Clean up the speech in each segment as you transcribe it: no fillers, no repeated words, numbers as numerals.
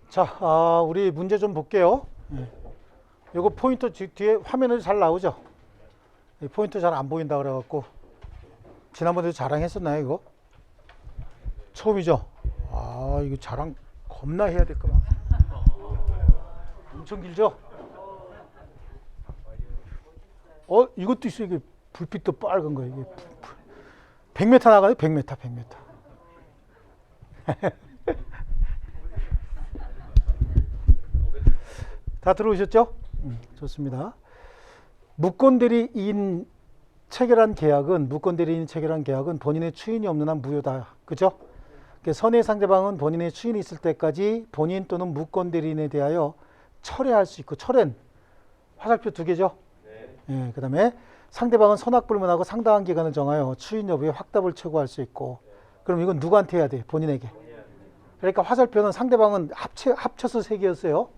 자, 우리 문제 좀 볼게요. 요거 포인트 뒤에 화면에 잘 나오죠? 이 포인트 잘 안 보인다 그래갖고 지난번에도 자랑했었나요 이거? 처음이죠? 이거 자랑 겁나 해야 될 거만. 엄청 길죠? 이것도 있어. 이게 불빛도 빨간 거. 이게 100m 나가요? 100m, 100m. 다 들어오셨죠? 좋습니다. 무권대리인 체결한 계약은 본인의 추인이 없는 한 무효다. 그죠? 선의 상대방은 본인의 추인이 있을 때까지 본인 또는 무권대리인에 대하여 철회할 수 있고, 철회는 화살표 두 개죠? 네. 그 다음에 상대방은 선악불문하고 상당한 기간을 정하여 추인 여부에 확답을 최고할 수 있고. 그럼 이건 누구한테 해야 돼? 본인에게. 그러니까 화살표는 상대방은 합쳐서 세 개였어요.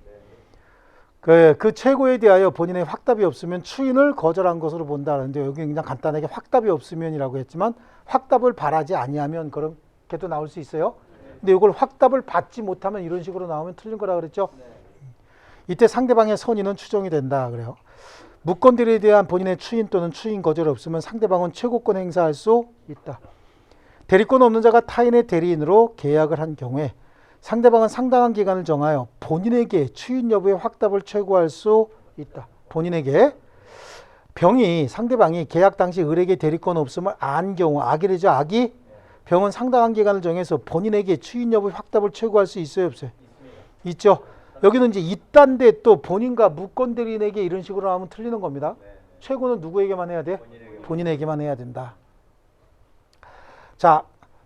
그 최고에 대하여 본인의 확답이 없으면 추인을 거절한 것으로 본다는데, 여기 그냥 간단하게 확답이 없으면이라고 했지만 확답을 바라지 아니하면 그렇게도 나올 수 있어요. 근데 이걸 확답을 받지 못하면 이런 식으로 나오면 틀린 거라 그랬죠. 이때 상대방의 선의는 추정이 된다 그래요. 무권대리에 대한 본인의 추인 또는 추인 거절이 없으면 상대방은 최고권 행사할 수 있다. 대리권 없는 자가 타인의 대리인으로 계약을 한 경우에 상대방은 상당한 기간을 정하여 본인에게 추인 여부의 확답을 최고할 수 있다. 본인에게. 상대방이 계약 당시 을에게 대리권 없음을 안 경우, 악이래죠. 악이. 병은 상당한 기간을 정해서 본인에게 추인 여부의 확답을 최고할 수 있어요, 없어요? 있죠. 여기는 이제 있단데 또 본인과 무권대리인에게 이런 식으로 하면 틀리는 겁니다. 최고는 누구에게만 해야 돼? 본인에게만 해야 된다. 자,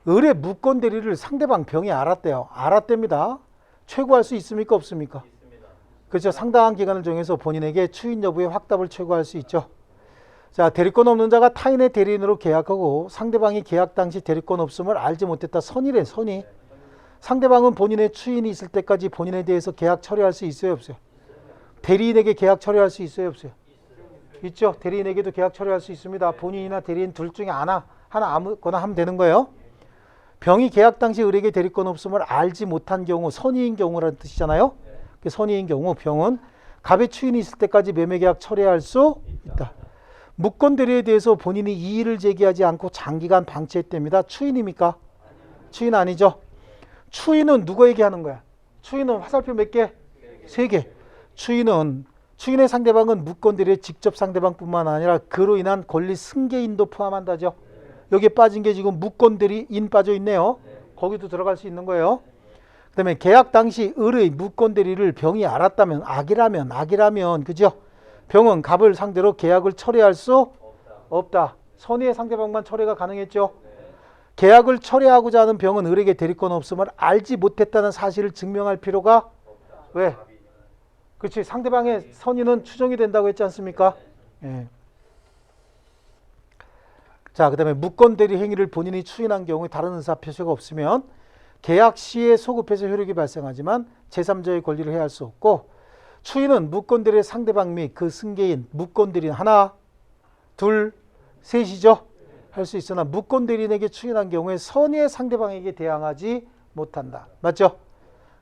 을의 무권대리를 상대방 병이 알았대요. 알았답니다. 최고할 수 있습니까? 없습니까? 있습니다. 그렇죠. 상당한 기간을 정해서 본인에게 추인 여부의 확답을 최고할 수 있죠. 자, 대리권 없는 자가 타인의 대리인으로 계약하고 상대방이 계약 당시 대리권 없음을 알지 못했다. 선이래, 선이. 상대방은 본인의 추인이 있을 때까지 본인에 대해서 계약 처리할 수 있어요, 없어요? 대리인에게 계약 처리할 수 있어요, 없어요? 있죠. 대리인에게도 계약 처리할 수 있습니다. 본인이나 대리인 둘 중에 하나 아무거나 하면 되는 거예요. 병이 계약 당시 을에게 대리권 없음을 알지 못한 경우, 선의인 경우라는 뜻이잖아요. 선의인 경우 병은 갑의 추인이 있을 때까지 매매계약 처리할 수 있다. 무권대리에 대해서 본인이 이의를 제기하지 않고 장기간 방치했답니다. 추인입니까? 추인 아니죠. 추인은 누구에게 하는 거야? 추인은 화살표 몇 개? 세 개. 추인의 상대방은 무권대리의 직접 상대방뿐만 아니라 그로 인한 권리 승계인도 포함한다죠. 여기에 빠진 게 지금 무권대리인 빠져 있네요. 거기도 들어갈 수 있는 거예요. 그 다음에 계약 당시 을의 무권대리를 병이 알았다면, 악이라면, 그죠? 병은 갑을 상대로 계약을 철회할 수 없다. 선의의 상대방만 철회가 가능했죠. 계약을 철회하고자 하는 병은 을에게 대리권 없음을 알지 못했다는 사실을 증명할 필요가 왜? 그렇지. 상대방의 선의는 추정이 된다고 했지 않습니까? 예. 자, 그 다음에 무권대리 행위를 본인이 추인한 경우에 다른 의사표시가 없으면 계약 시에 소급해서 효력이 발생하지만 제3자의 권리를 해할 수 없고, 추인은 무권대리의 상대방 및 그 승계인, 무권대리인 하나, 둘, 셋이죠. 할 수 있으나 무권대리인에게 추인한 경우에 선의의 상대방에게 대항하지 못한다. 맞죠?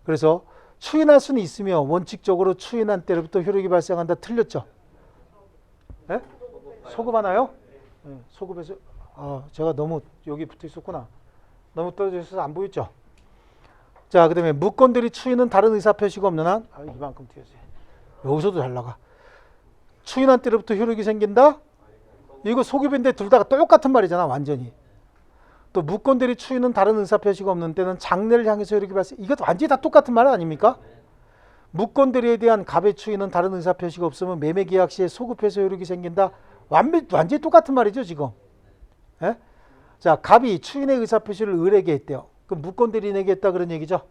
그래서 추인할 수는 있으며 원칙적으로 추인한 때로부터 효력이 발생한다. 틀렸죠? 네? 소급하나요? 네, 소급해서 제가 너무 여기 붙어 있었구나. 너무 떨어져 있어서 안 보였죠? 자, 그 다음에 무권대리 추인은 다른 의사표시가 없는 한 이만큼 튀어지. 여기서도 잘 나가. 추인한 때로부터 효력이 생긴다? 이거 소급인데 둘 다 똑같은 말이잖아, 완전히. 또 무권대리 추인은 다른 의사표시가 없는 때는 장래를 향해서 효력이 발생. 이것도 완전히 다 똑같은 말 아닙니까? 무권대리에 대한 갑의 추인은 다른 의사표시가 없으면 매매계약 시에 소급해서 효력이 생긴다. 완전히 똑같은 말이죠, 지금. 예? 자, 갑이 추인의 의사표시를 을에게 했대요. 그럼 무권대리인에게 했다 그런 얘기죠.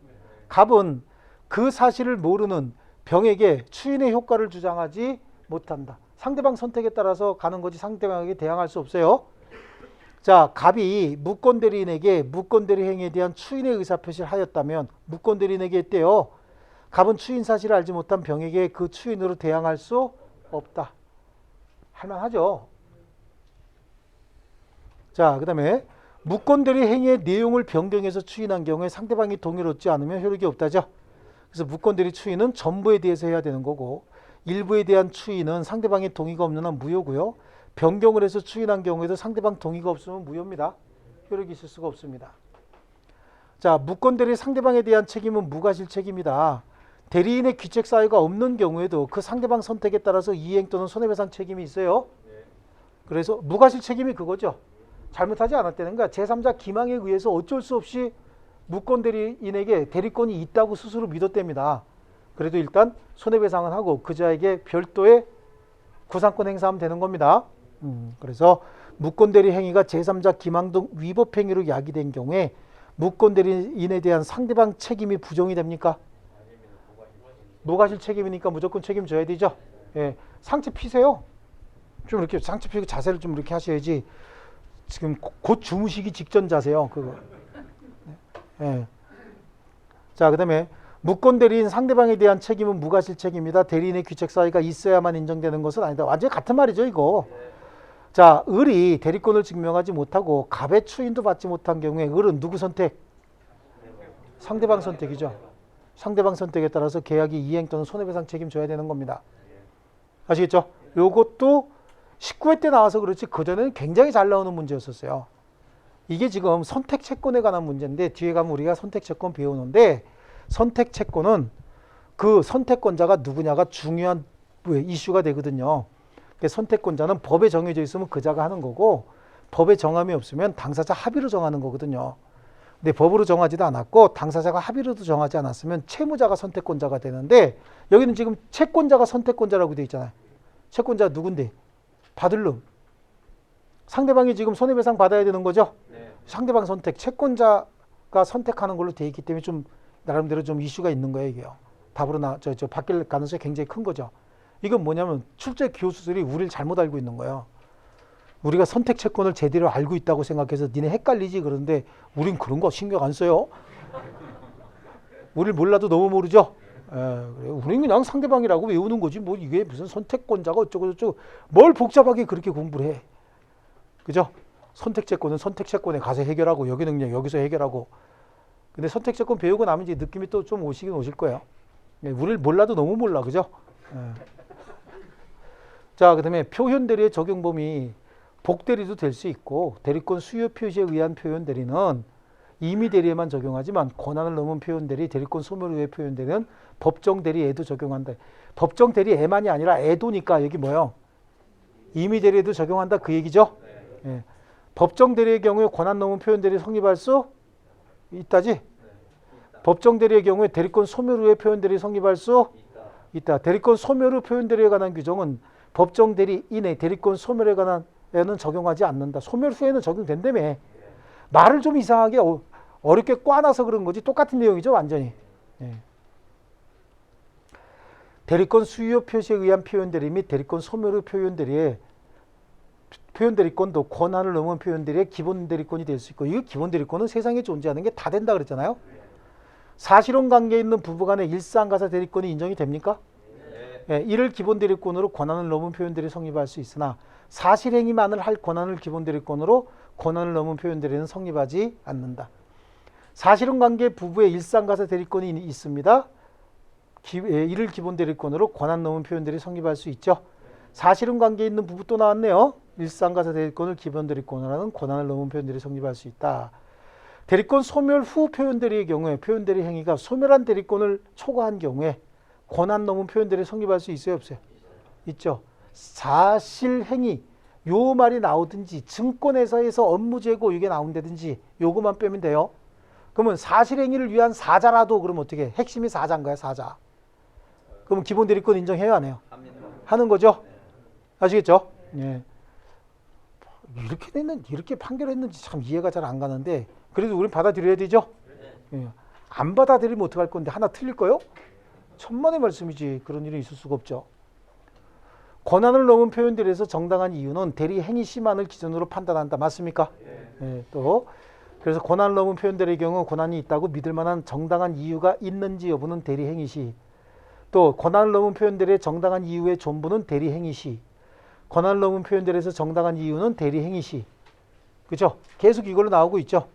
갑은 그 사실을 모르는 병에게 추인의 효과를 주장하지 못한다. 상대방 선택에 따라서 가는 거지 상대방에게 대항할 수 없어요. 자, 갑이 무권대리인에게 무권대리 행위에 대한 추인의 의사표시를 하였다면 무권대리인에게 했대요. 갑은 추인 사실을 알지 못한 병에게 그 추인으로 대항할 수 없다. 할만하죠. 자, 그 다음에 무권대리 행위의 내용을 변경해서 추인한 경우에 상대방이 동의를 얻지 않으면 효력이 없다죠. 그래서 무권 대리 추인은 전부에 대해서 해야 되는 거고 일부에 대한 추인은 상대방의 동의가 없는 한 무효고요. 변경을 해서 추인한 경우에도 상대방 동의가 없으면 무효입니다. 효력이 있을 수가 없습니다. 자, 무권 대리 상대방에 대한 책임은 무과실 책임이다. 대리인의 귀책 사유가 없는 경우에도 그 상대방 선택에 따라서 이행 또는 손해배상 책임이 있어요. 그래서 무과실 책임이 그거죠. 잘못하지 않았다는 거야. 제3자 기망에 의해서 어쩔 수 없이 무권 대리인에게 대리권이 있다고 스스로 믿었답니다. 그래도 일단 손해배상은 하고 그자에게 별도의 구상권 행사하면 되는 겁니다. 그래서 무권 대리 행위가 제3자 기망 등 위법 행위로 야기된 경우에 무권 대리인에 대한 상대방 책임이 부정이 됩니까? 무과실 책임이니까 무조건 책임져야 되죠. 예, 상체 피세요. 좀 이렇게 상체 피고 자세를 좀 이렇게 하셔야지. 지금 곧 주무시기 직전 자세요. 그거. 예. 자, 그다음에 무권 대리인 상대방에 대한 책임은 무과실 책임이다. 대리인의 귀책 사유가 있어야만 인정되는 것은 아니다. 완전히 같은 말이죠, 이거. 자, 을이 대리권을 증명하지 못하고 갑의 추인도 받지 못한 경우에 을은 누구 선택? 상대방 선택이죠. 상대방 선택에 따라서 계약이 이행 또는 손해배상 책임져야 되는 겁니다. 아시겠죠? 요것도 19회 때 나와서 그렇지 그전에는 굉장히 잘 나오는 문제였었어요. 이게 지금 선택채권에 관한 문제인데 뒤에 가면 우리가 선택채권 배우는데 선택채권은 그 선택권자가 누구냐가 중요한 이슈가 되거든요. 선택권자는 법에 정해져 있으면 그자가 하는 거고 법에 정함이 없으면 당사자 합의로 정하는 거거든요. 근데 법으로 정하지도 않았고 당사자가 합의로도 정하지 않았으면 채무자가 선택권자가 되는데 여기는 지금 채권자가 선택권자라고 되어 있잖아요. 채권자가 누군데? 받을 놈. 상대방이 지금 손해배상 받아야 되는 거죠? 네. 상대방 선택, 채권자가 선택하는 걸로 되어 있기 때문에 좀 나름대로 좀 이슈가 있는 거예요, 이게요. 답으로 바뀔 가능성이 굉장히 큰 거죠. 이건 뭐냐면 출제 교수들이 우리를 잘못 알고 있는 거예요. 우리가 선택 채권을 제대로 알고 있다고 생각해서 니네 헷갈리지 그러는데 우린 그런 거 신경 안 써요. 우리를 몰라도 너무 모르죠. 우리는 그냥 상대방이라고 외우는 거지 뭐 이게 무슨 선택권자가 어쩌고 저쩌고 뭘 복잡하게 그렇게 공부를 해. 그죠? 선택 채권은 선택 채권에 가서 해결하고 여기는 그냥 여기서 해결하고. 근데 선택 채권 배우고 나면 이제 느낌이 또 좀 오시긴 오실 거예요. 우리를 몰라도 너무 몰라. 그죠? 자, 그다음에 표현 대리의 적용 범위 복대리도 될 수 있고 대리권 수요 표시에 의한 표현 대리는 임의 대리에만 적용하지만 권한을 넘은 표현 대리, 대리권 소멸 후의 표현 대리는 법정 대리에도 적용한다. 법정 대리에만이 아니라 에도니까 여기 뭐예요? 임의 대리에도 적용한다 그 얘기죠? 예. 법정 대리의 경우에 권한 넘은 표현 대리 성립할 수 있다지? 법정 대리의 경우에 대리권 소멸 후의 표현 대리 성립할 수 있다. 대리권 소멸 후 표현 대리에 관한 규정은 법정 대리인의 대리권 소멸에 관한 에는 적용하지 않는다. 소멸 후에는 적용된다며. 말을 좀 이상하게 어렵게 꽈놔서 그런 거지 똑같은 내용이죠 완전히. 예. 대리권 수요 표시에 의한 표현 대리 및 대리권 소멸 후 표현 대리에 표현 대리권도 권한을 넘은 표현 대리의 기본 대리권이 될 수 있고 이 기본 대리권은 세상에 존재하는 게 다 된다 그랬잖아요. 사실혼 관계에 있는 부부간의 일상가사 대리권이 인정이 됩니까? 예, 이를 기본 대리권으로 권한을 넘은 표현 대리 성립할 수 있으나 사실행위만을 할 권한을 기본 대리권으로 권한을 넘은 표현 대리는 성립하지 않는다. 사실혼 관계 부부의 일상가사 대리권이 있습니다. 이를 기본 대리권으로 권한 넘은 표현 대리 성립할 수 있죠. 사실혼 관계에 있는 부부 또 나왔네요. 일상가사 대리권을 기본 대리권으로 하는 권한을 넘은 표현 대리 성립할 수 있다. 대리권 소멸 후 표현 대리의 경우에 표현 대리 행위가 소멸한 대리권을 초과한 경우에 권한 넘은 표현 대리 성립할 수 있어요, 없어요? 있죠. 사실행위 요 말이 나오든지 증권회사에서 업무재고 이게 나온다든지 요거만 빼면 돼요. 그러면 사실행위를 위한 사자라도 그러면 어떻게 해? 핵심이 사자인가요? 사자. 그러면 기본 대리권 인정해요? 안 해요? 하는 거죠? 아시겠죠? 예. 이렇게 판결했는지 참 이해가 잘 안 가는데 그래도 우리는 받아들여야 되죠? 예. 안 받아들이면 어떡할 건데 하나 틀릴 거요? 천만의 말씀이지. 그런 일이 있을 수가 없죠. 권한을 넘은 표현 대리에서 정당한 이유는 대리 행위 심한을 기준으로 판단한다. 맞습니까? 예, 또 그래서 권한을 넘은 표현 대리의 경우 권한이 있다고 믿을 만한 정당한 이유가 있는지 여부는 대리 행위 시, 또 권한을 넘은 표현 대리의 정당한 이유의 존부는 대리 행위 시, 권한을 넘은 표현 대리에서 정당한 이유는 대리 행위 시. 그렇죠? 계속 이걸로 나오고 있죠.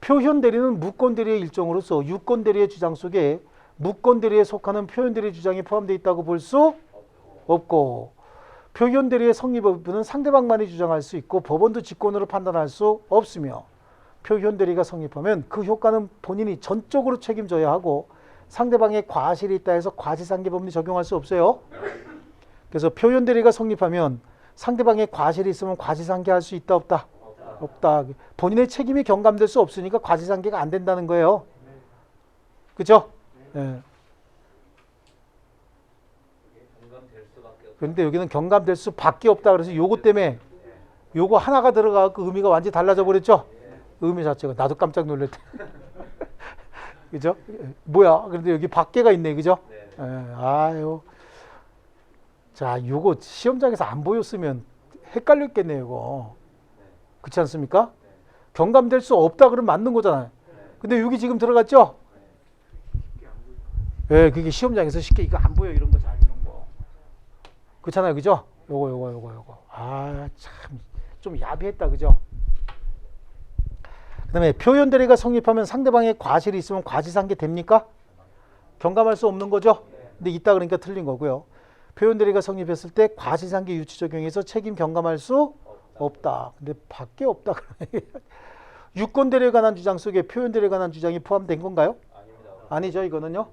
표현 대리는 무권 대리의 일종으로서 유권 대리의 주장 속에 무권 대리에 속하는 표현 대리 주장이 포함되어 있다고 볼 수 없고, 표현 대리의 성립 여부는 상대방만이 주장할 수 있고 법원도 직권으로 판단할 수 없으며, 표현 대리가 성립하면 그 효과는 본인이 전적으로 책임져야 하고 상대방의 과실이 있다 해서 과시상계법리 적용할 수 없어요. 그래서 표현 대리가 성립하면 상대방의 과실이 있으면 과시상계할 수 있다 없다? 없다. 본인의 책임이 경감될 수 없으니까 과시상계가 안 된다는 거예요. 그죠? 네. 그런데 여기는 경감될 수밖에 없다. 그래서 요거 때문에 요거 하나가 들어가고 의미가 완전히 달라져 버렸죠? 의미 자체가. 나도 깜짝 놀랐대. 그죠? 뭐야? 그런데 여기 밖에가 있네. 그죠? 아유. 자, 요거 시험장에서 안 보였으면 헷갈렸겠네요, 이거. 그렇지 않습니까? 경감될 수 없다 그러면 맞는 거잖아요. 근데 여기 지금 들어갔죠? 예, 그게 시험장에서 쉽게 이거 안 보여 이런 거 잘 이런 거. 그렇잖아요, 그죠? 요거. 아, 참 좀 야비했다, 그죠? 그다음에 표현 대리가 성립하면 상대방의 과실이 있으면 과시상계 됩니까? 경감할 수 없는 거죠? 근데 있다 그러니까 틀린 거고요. 표현 대리가 성립했을 때 과시상계 유치 적용해서 책임 경감할 수 없다. 근데 밖에 없다. 유권 대리에 관한 주장 속에 표현 대리에 관한 주장이 포함된 건가요? 아닙니다. 아니죠, 이거는요.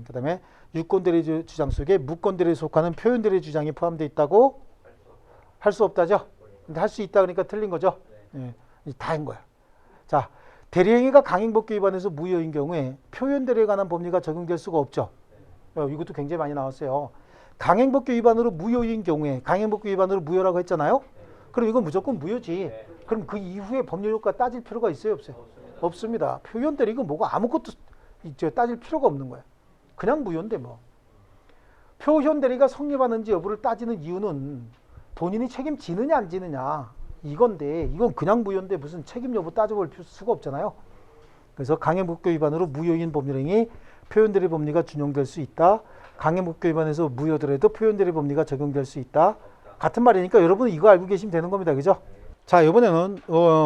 그다음에 유권 대리 주장 속에 무권 대리에 속하는 표현 대리 주장이 포함되어 있다고 할 수 없다죠. 근데 할 수 있다 그러니까 틀린 거죠. 예, 다인 거야. 자, 대리행위가 강행법규 위반해서 무효인 경우에 표현 대리에 관한 법리가 적용될 수가 없죠. 이것도 굉장히 많이 나왔어요. 강행법규 위반으로 무효인 경우에, 강행법규 위반으로 무효라고 했잖아요. 그럼 이건 무조건 무효지. 그럼 그 이후에 법률 효과 따질 필요가 있어요, 없어요? 없습니다. 표현 대리 이거 뭐가 아무것도 따질 필요가 없는 거야. 그냥 무효인데 뭐. 표현 대리가 성립하는지 여부를 따지는 이유는 본인이 책임지느냐 안 지느냐 이건데, 이건 그냥 무효인데 무슨 책임 여부 따져볼 수가 없잖아요. 그래서 강행법규 위반으로 무효인 법률행위 표현 대리 법리가 준용될 수 있다. 강행법규 위반에서 무효더라도 표현 대리 법리가 적용될 수 있다. 같은 말이니까 여러분은 이거 알고 계시면 되는 겁니다. 그죠? 자, 이번에는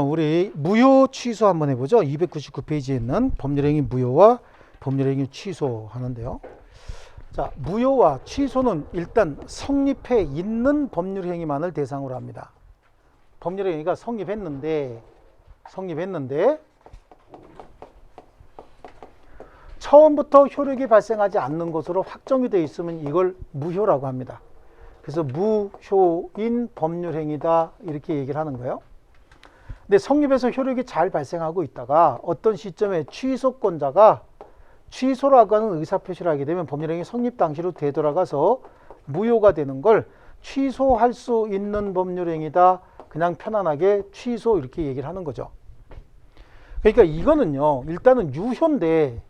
우리 무효 취소 한번 해보죠. 299페이지에 있는 법률행위 무효와 법률행위 취소 하는데요. 자, 무효와 취소는 일단 성립해 있는 법률행위만을 대상으로 합니다. 법률행위가 성립했는데 처음부터 효력이 발생하지 않는 것으로 확정이 되어 있으면 이걸 무효라고 합니다. 그래서 무효인 법률행위다 이렇게 얘기를 하는 거예요. 근데 성립해서 효력이 잘 발생하고 있다가 어떤 시점에 취소권자가 취소라고 하는 의사표시를 하게 되면 법률행위 성립 당시로 되돌아가서 무효가 되는 걸 취소할 수 있는 법률행위다. 그냥 편안하게 취소 이렇게 얘기를 하는 거죠. 그러니까 이거는요, 일단은 유효인데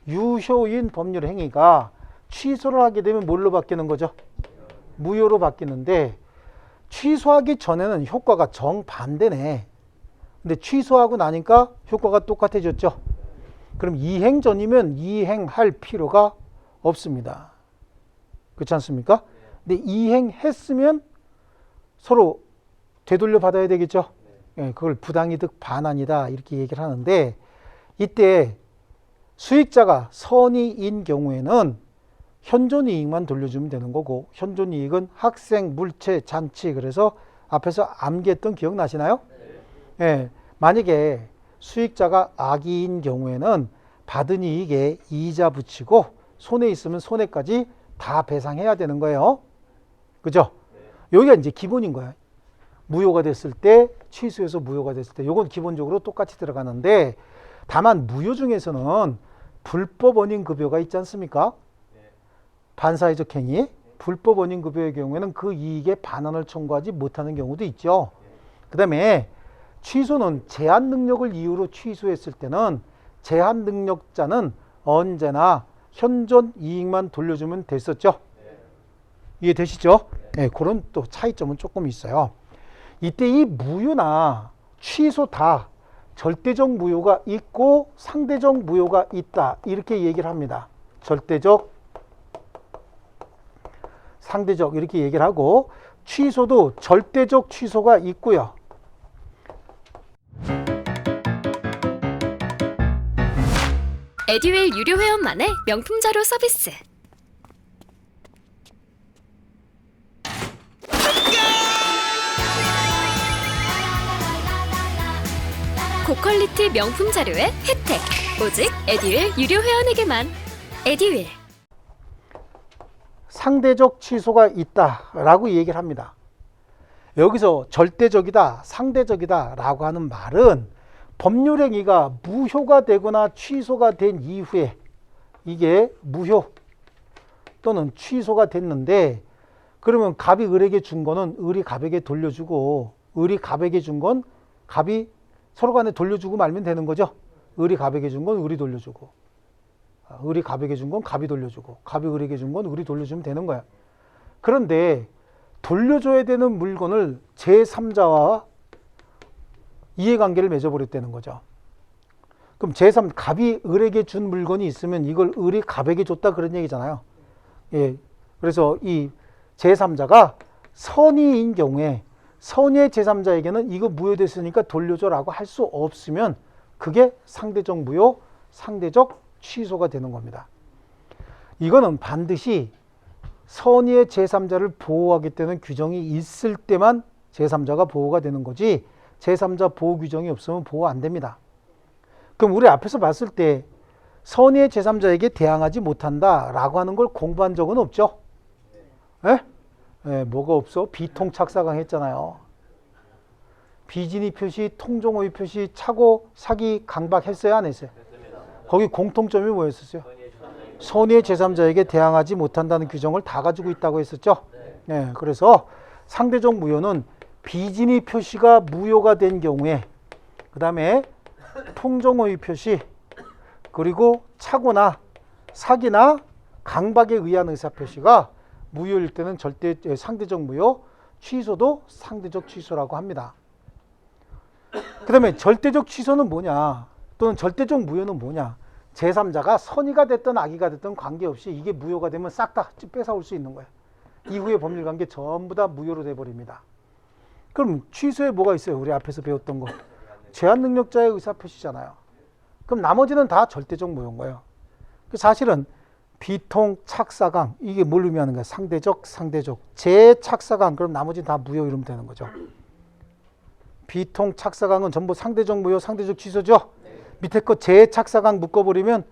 유효인 법률행위가 취소를 하게 되면 뭘로 바뀌는 거죠? 무효로 바뀌는데 취소하기 전에는 효과가 정반대네. 근데 취소하고 나니까 효과가 똑같아졌죠. 그럼 이행 전이면 이행할 필요가 없습니다. 그렇지 않습니까? 근데 이행했으면 서로 되돌려 받아야 되겠죠. 예, 그걸 부당이득 반환이다 이렇게 얘기를 하는데, 이때 수익자가 선의인 경우에는 현존이익만 돌려주면 되는 거고, 현존이익은 학생, 물체, 잔치, 그래서 앞에서 암기했던 기억나시나요? 예, 만약에 수익자가 악의인 경우에는 받은 이익에 이자 붙이고 손해 있으면 손해까지 다 배상해야 되는 거예요. 그죠? 여기가 이제 기본인 거예요. 무효가 됐을 때, 취소해서 무효가 됐을 때, 요건 기본적으로 똑같이 들어가는데, 다만 무효 중에서는 불법 원인 급여가 있지 않습니까? 반사회적 행위, 불법 원인 급여의 경우에는 그 이익의 반환을 청구하지 못하는 경우도 있죠. 그 다음에 취소는 제한 능력을 이유로 취소했을 때는 제한 능력자는 언제나 현존 이익만 돌려주면 됐었죠. 이해되시죠? 네, 그런 또 차이점은 조금 있어요. 이때 이 무효나 취소 다 절대적 무효가 있고 상대적 무효가 있다 이렇게 얘기를 합니다. 절대적, 상대적 이렇게 얘기를 하고, 취소도 절대적 취소가 있고요. 에듀윌 유료 회원만의 명품 자료 서비스. 고퀄리티 명품 자료의 혜택. 오직 에듀윌 유료 회원에게만. 에듀윌. 상대적 취소가 있다라고 얘기를 합니다. 여기서 절대적이다, 상대적이다 라고 하는 말은 법률행위가 무효가 되거나 취소가 된 이후에 이게 무효 또는 취소가 됐는데, 그러면 갑이 을에게 준 거는 을이 갑에게 돌려주고, 을이 갑에게 준 건 갑이 서로 간에 돌려주고 말면 되는 거죠. 을이 갑에게 준 건 을이 돌려주고, 을이 갑에게 준 건 갑이 돌려주고, 갑이 을에게 준 건 을이 돌려주면 되는 거야. 그런데 돌려줘야 되는 물건을 제3자와 이해관계를 맺어버렸다는 거죠. 그럼 제3, 갑이 을에게 준 물건이 있으면 이걸 을이 갑에게 줬다 그런 얘기잖아요. 예. 그래서 이 제3자가 선의인 경우에 선의의 제3자에게는 이거 무효됐으니까 돌려줘라고 할 수 없으면 그게 상대적 무효, 상대적 취소가 되는 겁니다. 이거는 반드시 선의의 제3자를 보호하기 때문에 규정이 있을 때만 제3자가 보호가 되는 거지, 제3자 보호 규정이 없으면 보호 안 됩니다. 그럼 우리 앞에서 봤을 때 선의의 제3자에게 대항하지 못한다라고 하는 걸 공부한 적은 없죠? 예? 예, 뭐가 없어? 비통착사강 했잖아요. 비진의 표시, 통종호의 표시, 착오, 사기, 강박 했어요? 안 했어요? 거기 공통점이 뭐였었어요? 선의의 제3자에게 대항하지 못한다는 규정을 다 가지고 있다고 했었죠? 네, 그래서 상대적 무효는 비진의 표시가 무효가 된 경우에, 그 다음에 통정호의 표시, 그리고 착오나 사기나 강박에 의한 의사표시가 무효일 때는 상대적 무효, 취소도 상대적 취소라고 합니다. 그 다음에 절대적 취소는 뭐냐, 또는 절대적 무효는 뭐냐, 제3자가 선의가 됐든 악의가 됐든 관계없이 이게 무효가 되면 싹 다 뺏어올 수 있는 거야. 이후의 법률관계 전부 다 무효로 돼버립니다. 그럼 취소에 뭐가 있어요? 우리 앞에서 배웠던 거. 제한능력자의 의사표시잖아요. 그럼 나머지는 다 절대적 무효인 거예요. 사실은 비통, 착사강, 이게 뭘 의미하는 거야? 상대적, 상대적. 제착사강, 그럼 나머지는 다 무효 이러면 되는 거죠. 비통, 착사강은 전부 상대적 무효, 상대적 취소죠? 밑에 거 제착사강 묶어버리면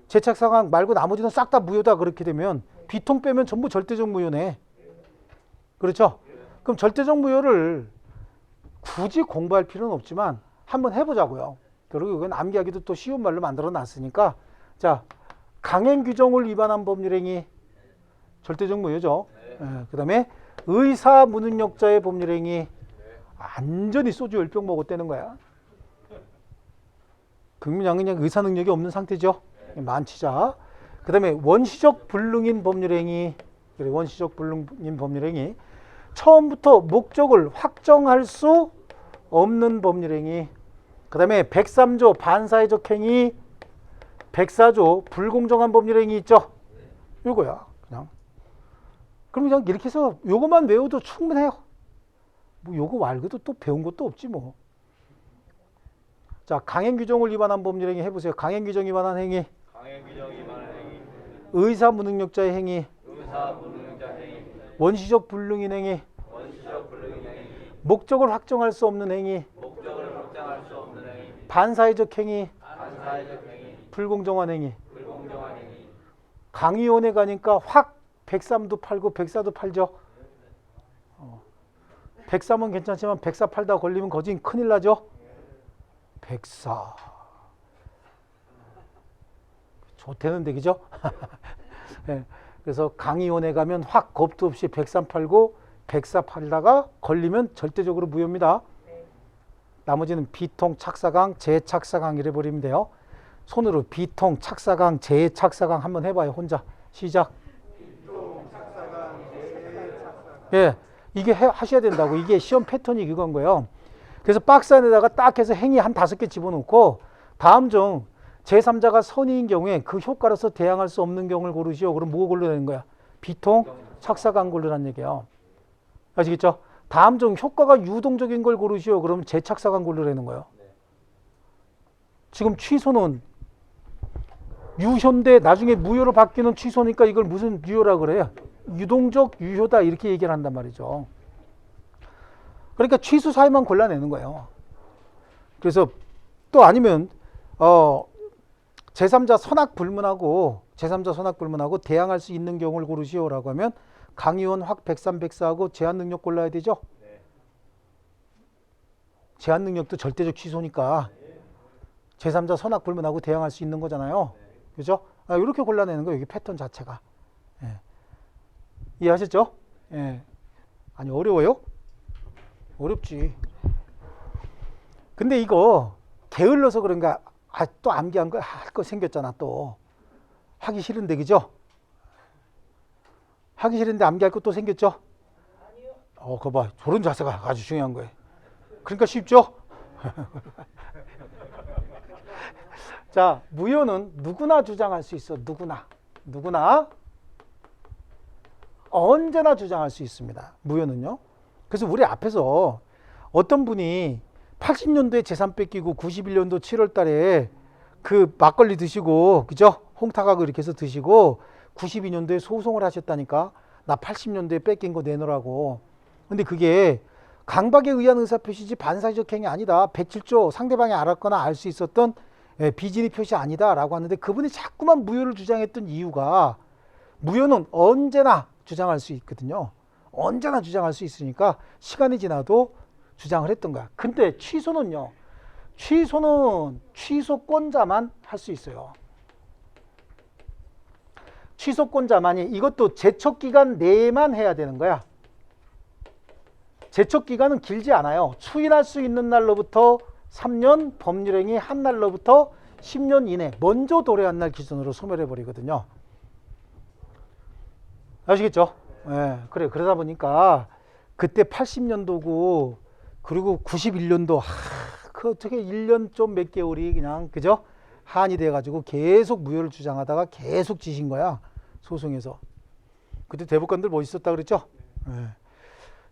제착사강 말고 나머지는 싹 다 무효다. 그렇게 되면 비통 빼면 전부 절대적 무효네. 그렇죠? 그럼 절대적 무효를 굳이 공부할 필요는 없지만 한번 해보자고요. 그리고 이건 암기하기도 또 쉬운 말로 만들어 놨으니까, 자, 강행 규정을 위반한 법률행위 절대적 무효죠. 그 다음에 의사 무능력자의 법률행위 완전히 소주 10병 먹었다는 거야. 극민양은 그냥 의사 능력이 없는 상태죠. 만취자. 그 다음에 원시적 불능인 법률행위, 원시적 불능인 법률행위, 처음부터 목적을 확정할 수 없는 법률행위, 그 다음에 103조 반사회적 행위, 104조 불공정한 법률행위 있죠? 요거야, 그냥. 그럼 그냥 이렇게 해서 요것만 외워도 충분해요. 뭐 요거 말고도 또 배운 것도 없지 뭐. 자, 강행 규정을 위반한 법률행위 해보세요. 강행 규정 위반한 행위. 강행 규정 위반한 행위. 의사 무능력자의 행위. 의사 무능력자 행위. 원시적 불능인 행위. 원시적 불능인 행위. 목적을 확정할 수 없는 행위. 목적을 확정할 수 없는 행위. 반사회적 행위. 반사회적 행위. 불공정한 행위. 불공정한 행위. 강의원에 가니까 확 103도 팔고 104도 팔죠. 103은 괜찮지만 104 팔다 걸리면 거진 큰일 나죠. 104 좋대는데, 그죠? 네, 그래서 강의원에 가면 확 겁도 없이 103 팔고 104 팔다가 걸리면 절대적으로 무효입니다. 나머지는 비통, 착사강, 제착사강 이래 버리면 돼요. 손으로 비통, 착사강, 제착사강 한번 해봐요. 혼자. 시작. 예, 이게 하셔야 된다고. 이게 시험 패턴이 그건 거예요. 그래서 박스 안에다가 딱 해서 행위 한 5개 집어넣고, 다음 중 제3자가 선의인 경우에 그 효과로서 대항할 수 없는 경우를 고르시오. 그럼 뭐 고르라는 거야? 비통, 착사강 고르라는 얘기예요. 아시겠죠? 다음 중 효과가 유동적인 걸 고르시오. 그러면 제착사강 고르라는 거예요. 지금 취소는 유효인데 나중에 무효로 바뀌는 취소니까 이걸 무슨 유효라 그래요? 유동적 유효다 이렇게 얘기를 한단 말이죠. 그러니까 취소 사유만 골라내는 거예요. 그래서 또 아니면 제3자 선악 불문하고 대항할 수 있는 경우를 고르시오라고 하면 강의원 확 백삼백사하고 제한 능력 골라야 되죠. 제한 능력도 절대적 취소니까 제3자 선악 불문하고 대항할 수 있는 거잖아요. 그죠? 이렇게 골라내는 거예요. 여기 패턴 자체가. 예. 이해하셨죠? 예. 아니 어려워요? 어렵지. 근데 이거 게을러서 그런가 또 암기한 거 할 거 생겼잖아. 또 하기 싫은데 그죠? 하기 싫은데 암기할 거 또 생겼죠? 그거 봐. 저런 자세가 아주 중요한 거예요. 그러니까 쉽죠? 자, 무효는 누구나 주장할 수 있어. 누구나 언제나 주장할 수 있습니다. 무효는요. 그래서 우리 앞에서 어떤 분이 80년도에 재산 뺏기고 91년도 7월 달에 그 막걸리 드시고 그죠? 홍타가고 이렇게 해서 드시고 92년도에 소송을 하셨다니까. 나 80년도에 뺏긴 거 내놓으라고. 근데 그게 강박에 의한 의사표시지 반사적 행위 아니다. 107조 상대방이 알았거나 알 수 있었던 비진의 표시 아니다 라고 하는데 그분이 자꾸만 무효를 주장했던 이유가 무효는 언제나 주장할 수 있거든요. 언제나 주장할 수 있으니까 시간이 지나도 주장을 했던 거야. 근데 취소는요. 취소는 취소권자만 할 수 있어요. 취소권자만이 이것도 제척기간 내에만 해야 되는 거야. 제척기간은 길지 않아요. 추인할 수 있는 날로부터 3년, 법률행위 한 날로부터 10년 이내 먼저 도래한 날 기준으로 소멸해버리거든요. 아시겠죠? 예, 그래. 그러다 보니까 그때 80년도고 그리고 91년도 그 어떻게 1년 좀 몇 개월이 그냥 그죠? 한이 돼가지고 계속 무효를 주장하다가 계속 지신 거야. 소송에서. 그때 대법관들 멋있었다 그랬죠? 예.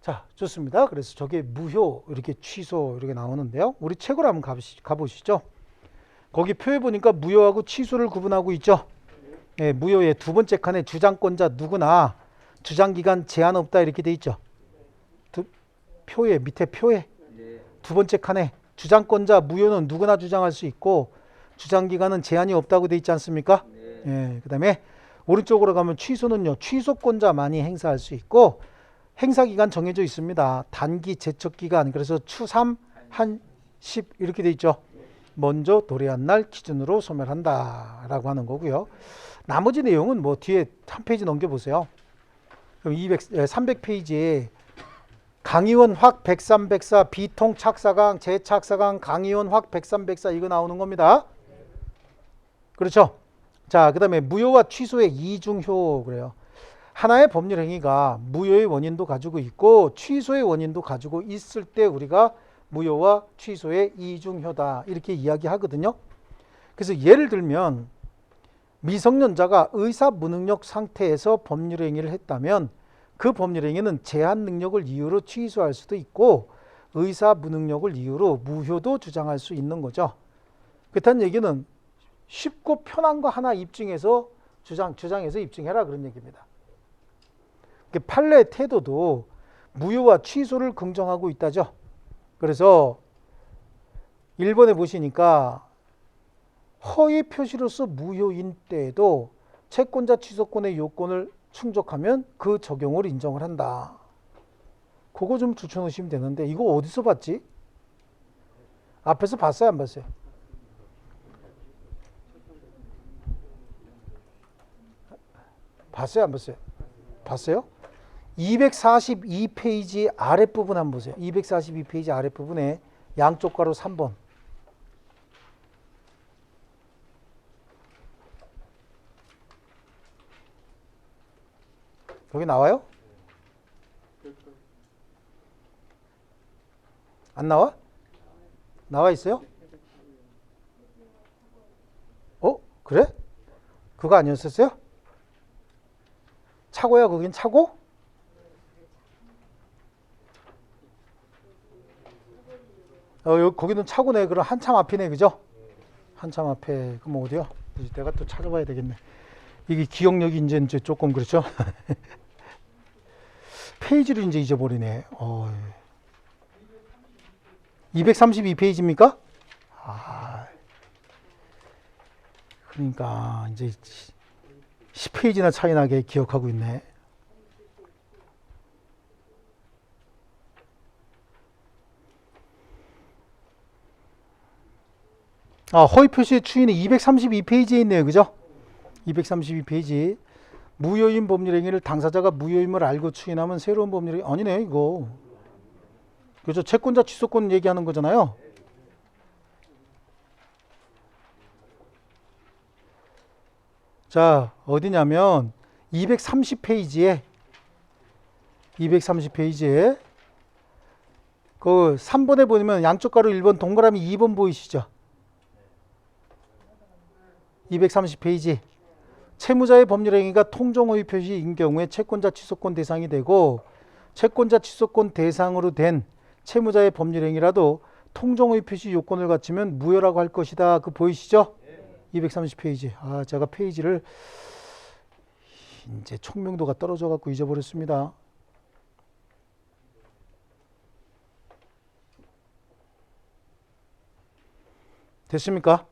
자, 좋습니다. 그래서 저게 무효, 이렇게 취소 이렇게 나오는데요. 우리 책으로 한번 가보시죠. 거기 표에 보니까 무효하고 취소를 구분하고 있죠. 예, 무효의 두 번째 칸에 주장권자 누구나 주장기간 제한 없다 이렇게 돼 있죠. 표에 밑에 표에 두 번째 칸에 주장권자 무효는 누구나 주장할 수 있고 주장기간은 제한이 없다고 돼 있지 않습니까? 예, 그 다음에 오른쪽으로 가면 취소는요. 취소권자만이 행사할 수 있고 행사기간 정해져 있습니다. 단기 제척기간 그래서 추3 한 10 이렇게 돼 있죠. 먼저 도래한 날 기준으로 소멸한다 라고 하는 거고요. 나머지 내용은 뭐 뒤에 한 페이지 넘겨보세요. 그럼 300페이지에 강의원 확 103, 비통 착사강, 재착사강, 강의원 확 103, 이거 나오는 겁니다. 그렇죠? 자, 그 다음에 무효와 취소의 이중효 그래요. 하나의 법률 행위가 무효의 원인도 가지고 있고 취소의 원인도 가지고 있을 때 우리가 무효와 취소의 이중효다 이렇게 이야기하거든요. 그래서 예를 들면 미성년자가 의사 무능력 상태에서 법률 행위를 했다면 그 법률 행위는 제한 능력을 이유로 취소할 수도 있고 의사 무능력을 이유로 무효도 주장할 수 있는 거죠. 그렇다는 얘기는 쉽고 편한 거 하나 입증해서 주장해서 입증해라 그런 얘기입니다. 판례 태도도 무효와 취소를 긍정하고 있다죠. 그래서 1번에 보시니까 허위 표시로서 무효인 때에도 채권자 취소권의 요건을 충족하면 그 적용을 인정을 한다. 그거 좀 추천하시면 되는데 이거 어디서 봤지? 앞에서 봤어요 안 봤어요? 봤어요 안 봤어요? 봤어요? 242페이지 아랫부분 한번 보세요. 242페이지 아랫부분에 양쪽 가로 3번. 여기 나와요? 안 나와? 나와 있어요? 그래? 그거 아니었었어요? 차고야 거긴 차고? 거기는 차고네. 그럼 한참 앞이네 그죠? 한참 앞에. 그럼 어디요? 내가 또 찾아봐야 되겠네. 이게 기억력이 이제 조금 그렇죠? 페이지를 이제 잊어버리네. 232페이지입니까? 아, 그러니까 이제 10페이지나 차이 나게 기억하고 있네. 허위 표시의 추이는 232페이지에 있네요. 그죠? 232페이지. 무효인 법률행위를 당사자가 무효임을 알고 추인하면 새로운 법률행위. 아니네, 이거. 그죠? 채권자 취소권 얘기하는 거잖아요. 자, 어디냐면 230페이지에 그 3번에 보면 양쪽 가로 1번 동그라미 2번 보이시죠? 230페이지. 채무자의 법률행위가 통정허위 표시인 경우에 채권자 취소권 대상이 되고, 채권자 취소권 대상으로 된 채무자의 법률행위라도 통정허위 표시 요건을 갖추면 무효라고 할 것이다. 그 보이시죠? 230페이지. 제가 페이지를 이제 총명도가 떨어져 갖고 잊어버렸습니다. 됐습니까?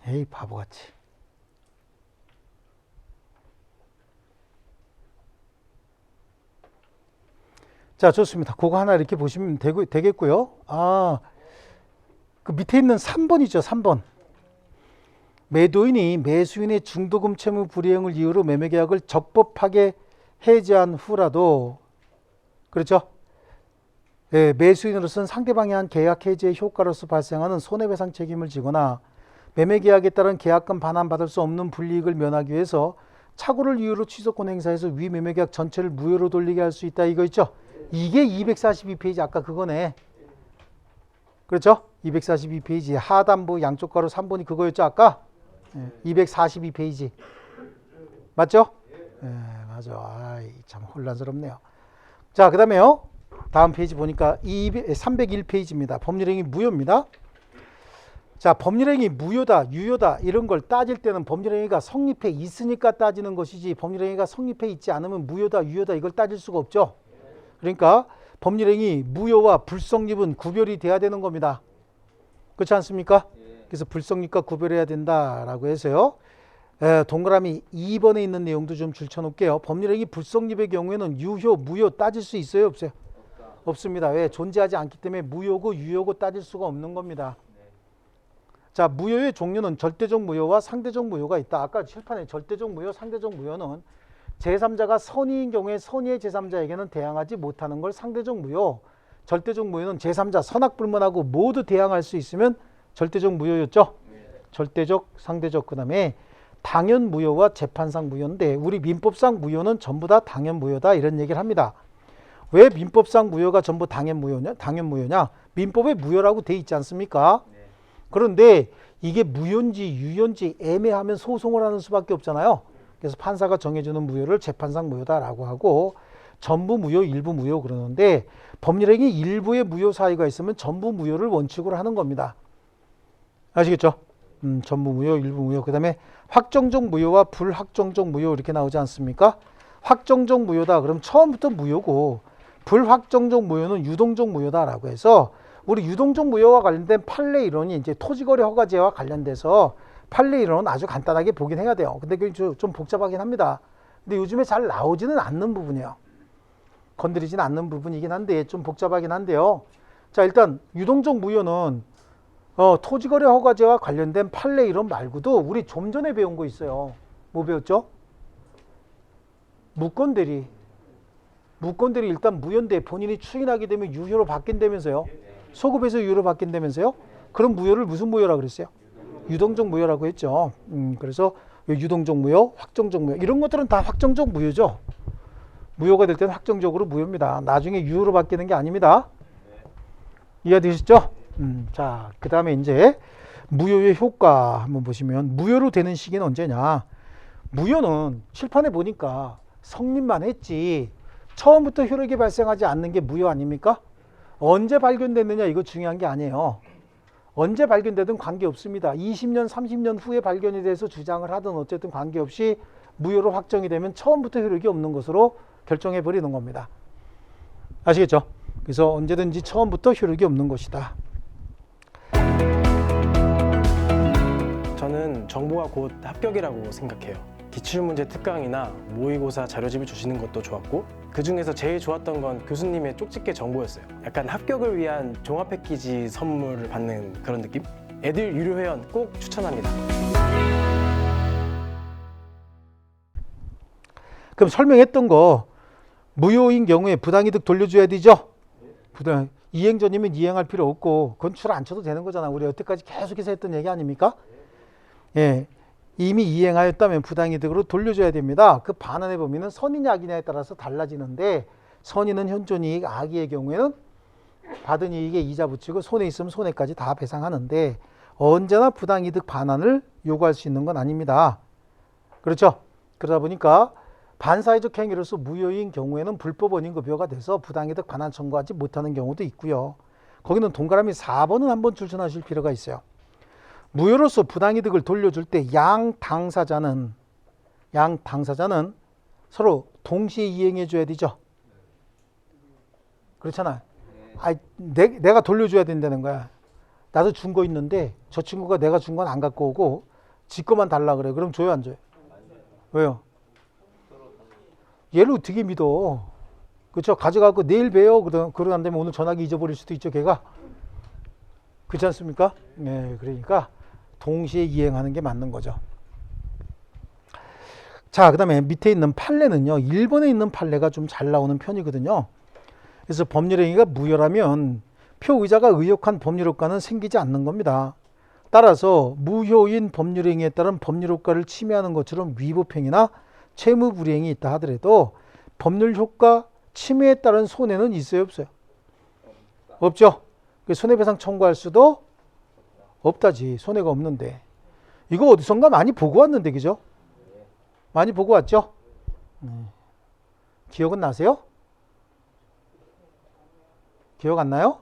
에이, 바보같이. 자, 좋습니다. 그거 하나 이렇게 보시면 되겠고요. 그 밑에 있는 3번이죠. 3번. 매도인이 매수인의 중도금 채무 불이행을 이유로 매매계약을 적법하게 해지한 후라도, 그렇죠? 예, 매수인으로서는 상대방이 한 계약 해지의 효과로서 발생하는 손해배상 책임을 지거나 매매계약에 따른 계약금 반환받을 수 없는 불이익을 면하기 위해서 착오를 이유로 취소권 행사해서 위 매매계약 전체를 무효로 돌리게 할 수 있다. 이거 있죠? 이게 242페이지 아까 그거네. 그렇죠? 242페이지 하단부 양쪽 가로 3번이 그거였죠 아까? 242페이지 맞죠? 맞아. 참 혼란스럽네요. 자, 그 다음에요. 다음 페이지 보니까 301페이지입니다. 법률행위 무효입니다. 자, 법률행위 무효다, 유효다 이런 걸 따질 때는 법률행위가 성립해 있으니까 따지는 것이지, 법률행위가 성립해 있지 않으면 무효다, 유효다 이걸 따질 수가 없죠. 그러니까 법률행위 무효와 불성립은 구별이 돼야 되는 겁니다. 그렇지 않습니까? 그래서 불성립과 구별해야 된다라고 해서요. 동그라미 2번에 있는 내용도 좀 줄쳐놓을게요. 법률행위 불성립의 경우에는 유효, 무효 따질 수 있어요? 없어요? 없습니다. 왜? 존재하지 않기 때문에 무효고 유효고 따질 수가 없는 겁니다. 자, 무효의 종류는 절대적 무효와 상대적 무효가 있다. 아까 칠판에 절대적 무효, 상대적 무효는 제3자가 선의인 경우에 선의의 제3자에게는 대항하지 못하는 걸 상대적 무효, 절대적 무효는 제3자 선악불문하고 모두 대항할 수 있으면 절대적 무효였죠. 절대적, 상대적. 그 다음에 당연 무효와 재판상 무효인데 우리 민법상 무효는 전부 다 당연 무효다 이런 얘기를 합니다. 왜 민법상 무효가 전부 당연 무효냐? 민법에 무효라고 돼 있지 않습니까? 그런데 이게 무효인지 유효인지 애매하면 소송을 하는 수밖에 없잖아요. 그래서 판사가 정해주는 무효를 재판상 무효다라고 하고 전부 무효, 일부 무효 그러는데 법률행위 일부의 무효 사유가 있으면 전부 무효를 원칙으로 하는 겁니다. 아시겠죠? 전부 무효, 일부 무효. 그 다음에 확정적 무효와 불확정적 무효 이렇게 나오지 않습니까? 확정적 무효다. 그럼 처음부터 무효고 불확정적 무효는 유동적 무효다라고 해서 우리 유동적 무효와 관련된 판례 이론이 이제 토지거래 허가제와 관련돼서 판례 이론은 아주 간단하게 보긴 해야 돼요. 근데 그게 좀 복잡하긴 합니다. 근데 요즘에 잘 나오지는 않는 부분이에요. 건드리지는 않는 부분이긴 한데 좀 복잡하긴 한데요. 자, 일단 유동적 무효는 토지거래 허가제와 관련된 판례 이론 말고도 우리 좀 전에 배운 거 있어요. 뭐 배웠죠? 무권대리. 무권대리 일단 무효인데 본인이 추인하게 되면 유효로 바뀐다면서요. 소급해서 유효로 바뀐다면서요. 그럼 무효를 무슨 무효라고 그랬어요? 유동적 무효라고 했죠. 그래서 유동적 무효, 확정적 무효 이런 것들은 다 확정적 무효죠. 무효가 될 때는 확정적으로 무효입니다. 나중에 유효로 바뀌는 게 아닙니다. 이해되시죠? 자, 그 다음에 이제 무효의 효과 한번 보시면 무효로 되는 시기는 언제냐? 무효는 칠판에 보니까 성립만 했지 처음부터 효력이 발생하지 않는 게 무효 아닙니까? 언제 발견됐느냐 이거 중요한 게 아니에요. 언제 발견되든 관계없습니다. 20년, 30년 후에 발견이 돼서 주장을 하든 어쨌든 관계없이 무효로 확정이 되면 처음부터 효력이 없는 것으로 결정해 버리는 겁니다. 아시겠죠? 그래서 언제든지 처음부터 효력이 없는 것이다. 저는 정보가 곧 합격이라고 생각해요. 기출문제 특강이나 모의고사 자료집을 주시는 것도 좋았고 그 중에서 제일 좋았던 건 교수님의 쪽집게 정보였어요. 약간 합격을 위한 종합 패키지 선물을 받는 그런 느낌? 에듀윌 유료 회원 꼭 추천합니다. 그럼 설명했던 거 무효인 경우에 부당이득 돌려줘야 되죠? 이행 전이면 이행할 필요 없고 그건 줄 안 쳐도 되는 거잖아. 우리 여태까지 계속해서 했던 얘기 아닙니까? 예, 이미 이행하였다면 부당이득으로 돌려줘야 됩니다. 그 반환의 범위는 선이냐 악이냐에 따라서 달라지는데 선의는 현존이익, 악의의 경우에는 받은 이익에 이자 붙이고 손해 있으면 손해까지 다 배상하는데 언제나 부당이득 반환을 요구할 수 있는 건 아닙니다. 그렇죠? 그러다 보니까 반사회적 행위로서 무효인 경우에는 불법 원인급여가 돼서 부당이득 반환 청구하지 못하는 경우도 있고요. 거기는 동그라미 4번은 한번 출전하실 필요가 있어요. 무효로서 부당이득을 돌려줄 때 양 당사자는 서로 동시에 이행해 줘야 되죠. 그렇잖아. 내가 돌려줘야 된다는 거야. 나도 준 거 있는데 저 친구가 내가 준 건 안 갖고 오고 지 거만 달라 그래. 그럼 줘요 안 줘요? 왜요? 얘를 어떻게 믿어? 그렇죠? 가져가고 내일 봬요. 그러고 안 되면 오늘 전화기 잊어버릴 수도 있죠, 걔가. 그렇지 않습니까? 네, 그러니까 동시에 이행하는 게 맞는 거죠. 자, 그 다음에 밑에 있는 판례는요. 1번에 있는 판례가 좀 잘 나오는 편이거든요. 그래서 법률행위가 무효라면 표의자가 의혹한 법률효과는 생기지 않는 겁니다. 따라서 무효인 법률행위에 따른 법률효과를 침해하는 것처럼 위법행위나 채무불이행이 있다 하더라도 법률효과 침해에 따른 손해는 있어요, 없어요? 없죠. 손해배상 청구할 수도 없다지. 손해가 없는데. 이거 어디선가 많이 보고 왔는데, 그죠? 많이 보고 왔죠? 기억은 나세요? 기억 안 나요?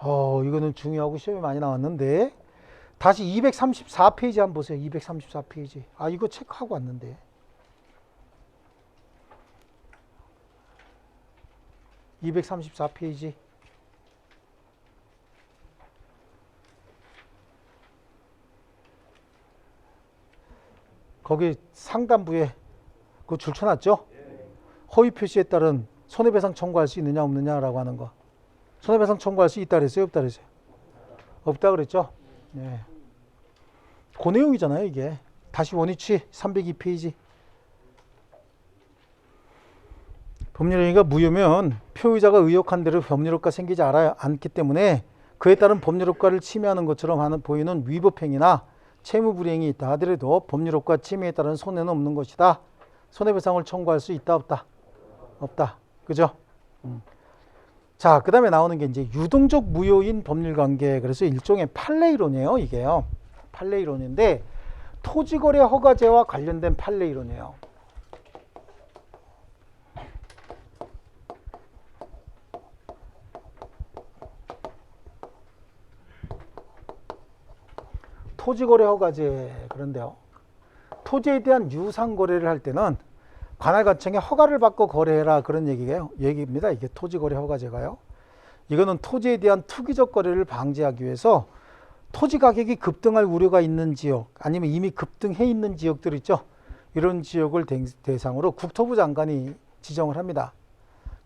이거는 중요하고 시험에 많이 나왔는데. 다시 234페이지 한번 보세요. 234페이지. 이거 체크하고 왔는데. (234페이지) 거기 상단부에 그거 줄쳐놨죠? 허위 표시에 따른 손해배상 청구할 수 있느냐 없느냐라고 하는 거. 손해배상 청구할 수 있다 그랬어요? 없다 그랬어요? 없다 그랬죠? 네. 그 내용이잖아요, 이게. 다시 원위치 302페이지. 법률행위가 무효면 표의자가 의혹한 대로 법률효과 생기지 않기 때문에 그에 따른 법률효과를 침해하는 것처럼 보이는 위법행위나 채무불이행이 있다 하더라도 법률효과 침해에 따른 손해는 없는 것이다. 손해배상을 청구할 수 있다 없다? 없다. 그죠? 자, 그 다음에 나오는 게 이제 유동적 무효인 법률관계. 그래서 일종의 판례이론이에요, 이게요. 판례이론인데 토지거래 허가제와 관련된 판례이론이에요. 토지거래 허가제. 그런데요, 토지에 대한 유상거래를 할 때는 관할관청에 허가를 받고 거래해라, 그런 얘기입니다. 이게 토지거래 허가제가요. 이거는 토지에 대한 투기적 거래를 방지하기 위해서 토지 가격이 급등할 우려가 있는 지역, 아니면 이미 급등해 있는 지역들 있죠. 이런 지역을 대상으로 국토부 장관이 지정을 합니다.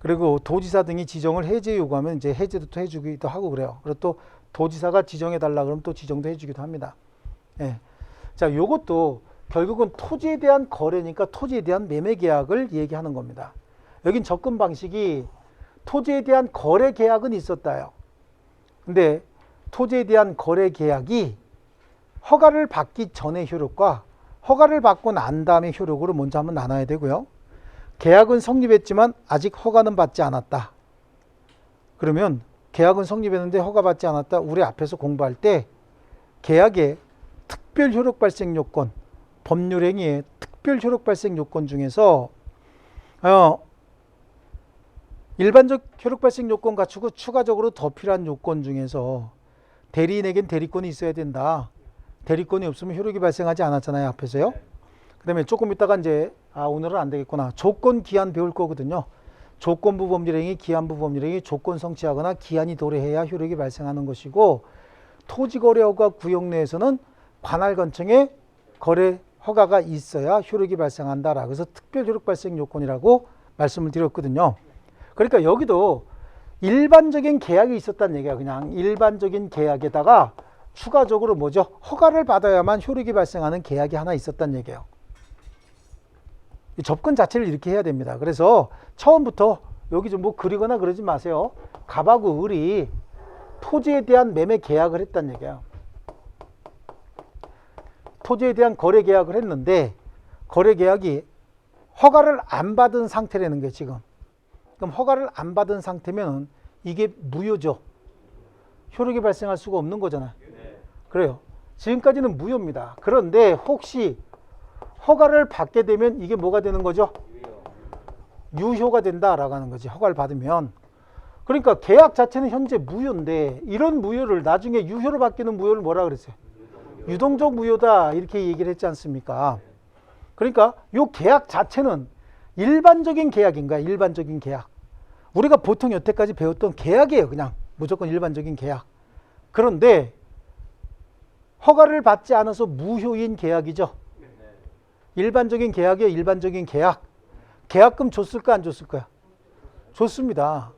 그리고 도지사 등이 지정을 해제 요구하면 이제 해제도 또 해주기도 하고 그래요. 그리고 또 도지사가 지정해 달라 그러면 또 지정도 해주기도 합니다. 예. 자, 요것도 결국은 토지에 대한 거래니까 토지에 대한 매매 계약을 얘기하는 겁니다. 여긴 접근 방식이 토지에 대한 거래 계약은 있었다요. 근데 토지에 대한 거래 계약이 허가를 받기 전의 효력과 허가를 받고 난 다음의 효력으로 먼저 한번 나눠야 되고요. 계약은 성립했지만 아직 허가는 받지 않았다. 그러면 계약은 성립했는데 허가 받지 않았다. 우리 앞에서 공부할 때 계약의 특별 효력 발생 요건, 법률행위의 특별 효력 발생 요건 중에서 일반적 효력 발생 요건 갖추고 추가적으로 더 필요한 요건 중에서 대리인에겐 대리권이 있어야 된다. 대리권이 없으면 효력이 발생하지 않았잖아요, 앞에서요. 그다음에 조금 있다가 이제 오늘은 안 되겠구나. 조건 기한 배울 거거든요. 조건부 법률행위, 기한부 법률행위, 조건 성취하거나 기한이 도래해야 효력이 발생하는 것이고, 토지거래허가 구역 내에서는 관할건청에 거래 허가가 있어야 효력이 발생한다라. 그래서 특별 효력 발생 요건이라고 말씀을 드렸거든요. 그러니까 여기도 일반적인 계약이 있었다는 얘기야. 그냥 일반적인 계약에다가 추가적으로 뭐죠? 허가를 받아야만 효력이 발생하는 계약이 하나 있었다는 얘기예요. 이 접근 자체를 이렇게 해야 됩니다. 그래서 처음부터 여기 좀 뭐 그리거나 그러지 마세요. 갑하고 을이 토지에 대한 매매 계약을 했다는 얘기예요. 토지에 대한 거래 계약을 했는데 거래 계약이 허가를 안 받은 상태라는 거예요, 지금. 그럼 허가를 안 받은 상태면 이게 무효죠. 효력이 발생할 수가 없는 거잖아요. 그래요. 지금까지는 무효입니다. 그런데 혹시 허가를 받게 되면 이게 뭐가 되는 거죠? 유효가 된다라고 하는 거지. 허가를 받으면. 그러니까 계약 자체는 현재 무효인데 이런 무효를 나중에 유효로 바뀌는 무효를 뭐라 그랬어요? 유동적 무효다 이렇게 얘기를 했지 않습니까? 그러니까 이 계약 자체는 일반적인 계약인가? 일반적인 계약. 우리가 보통 여태까지 배웠던 계약이에요. 그냥 무조건 일반적인 계약. 그런데 허가를 받지 않아서 무효인 계약이죠. 일반적인 계약이에요. 일반적인 계약. 계약금 줬을까 안 줬을까요? 줬습니다.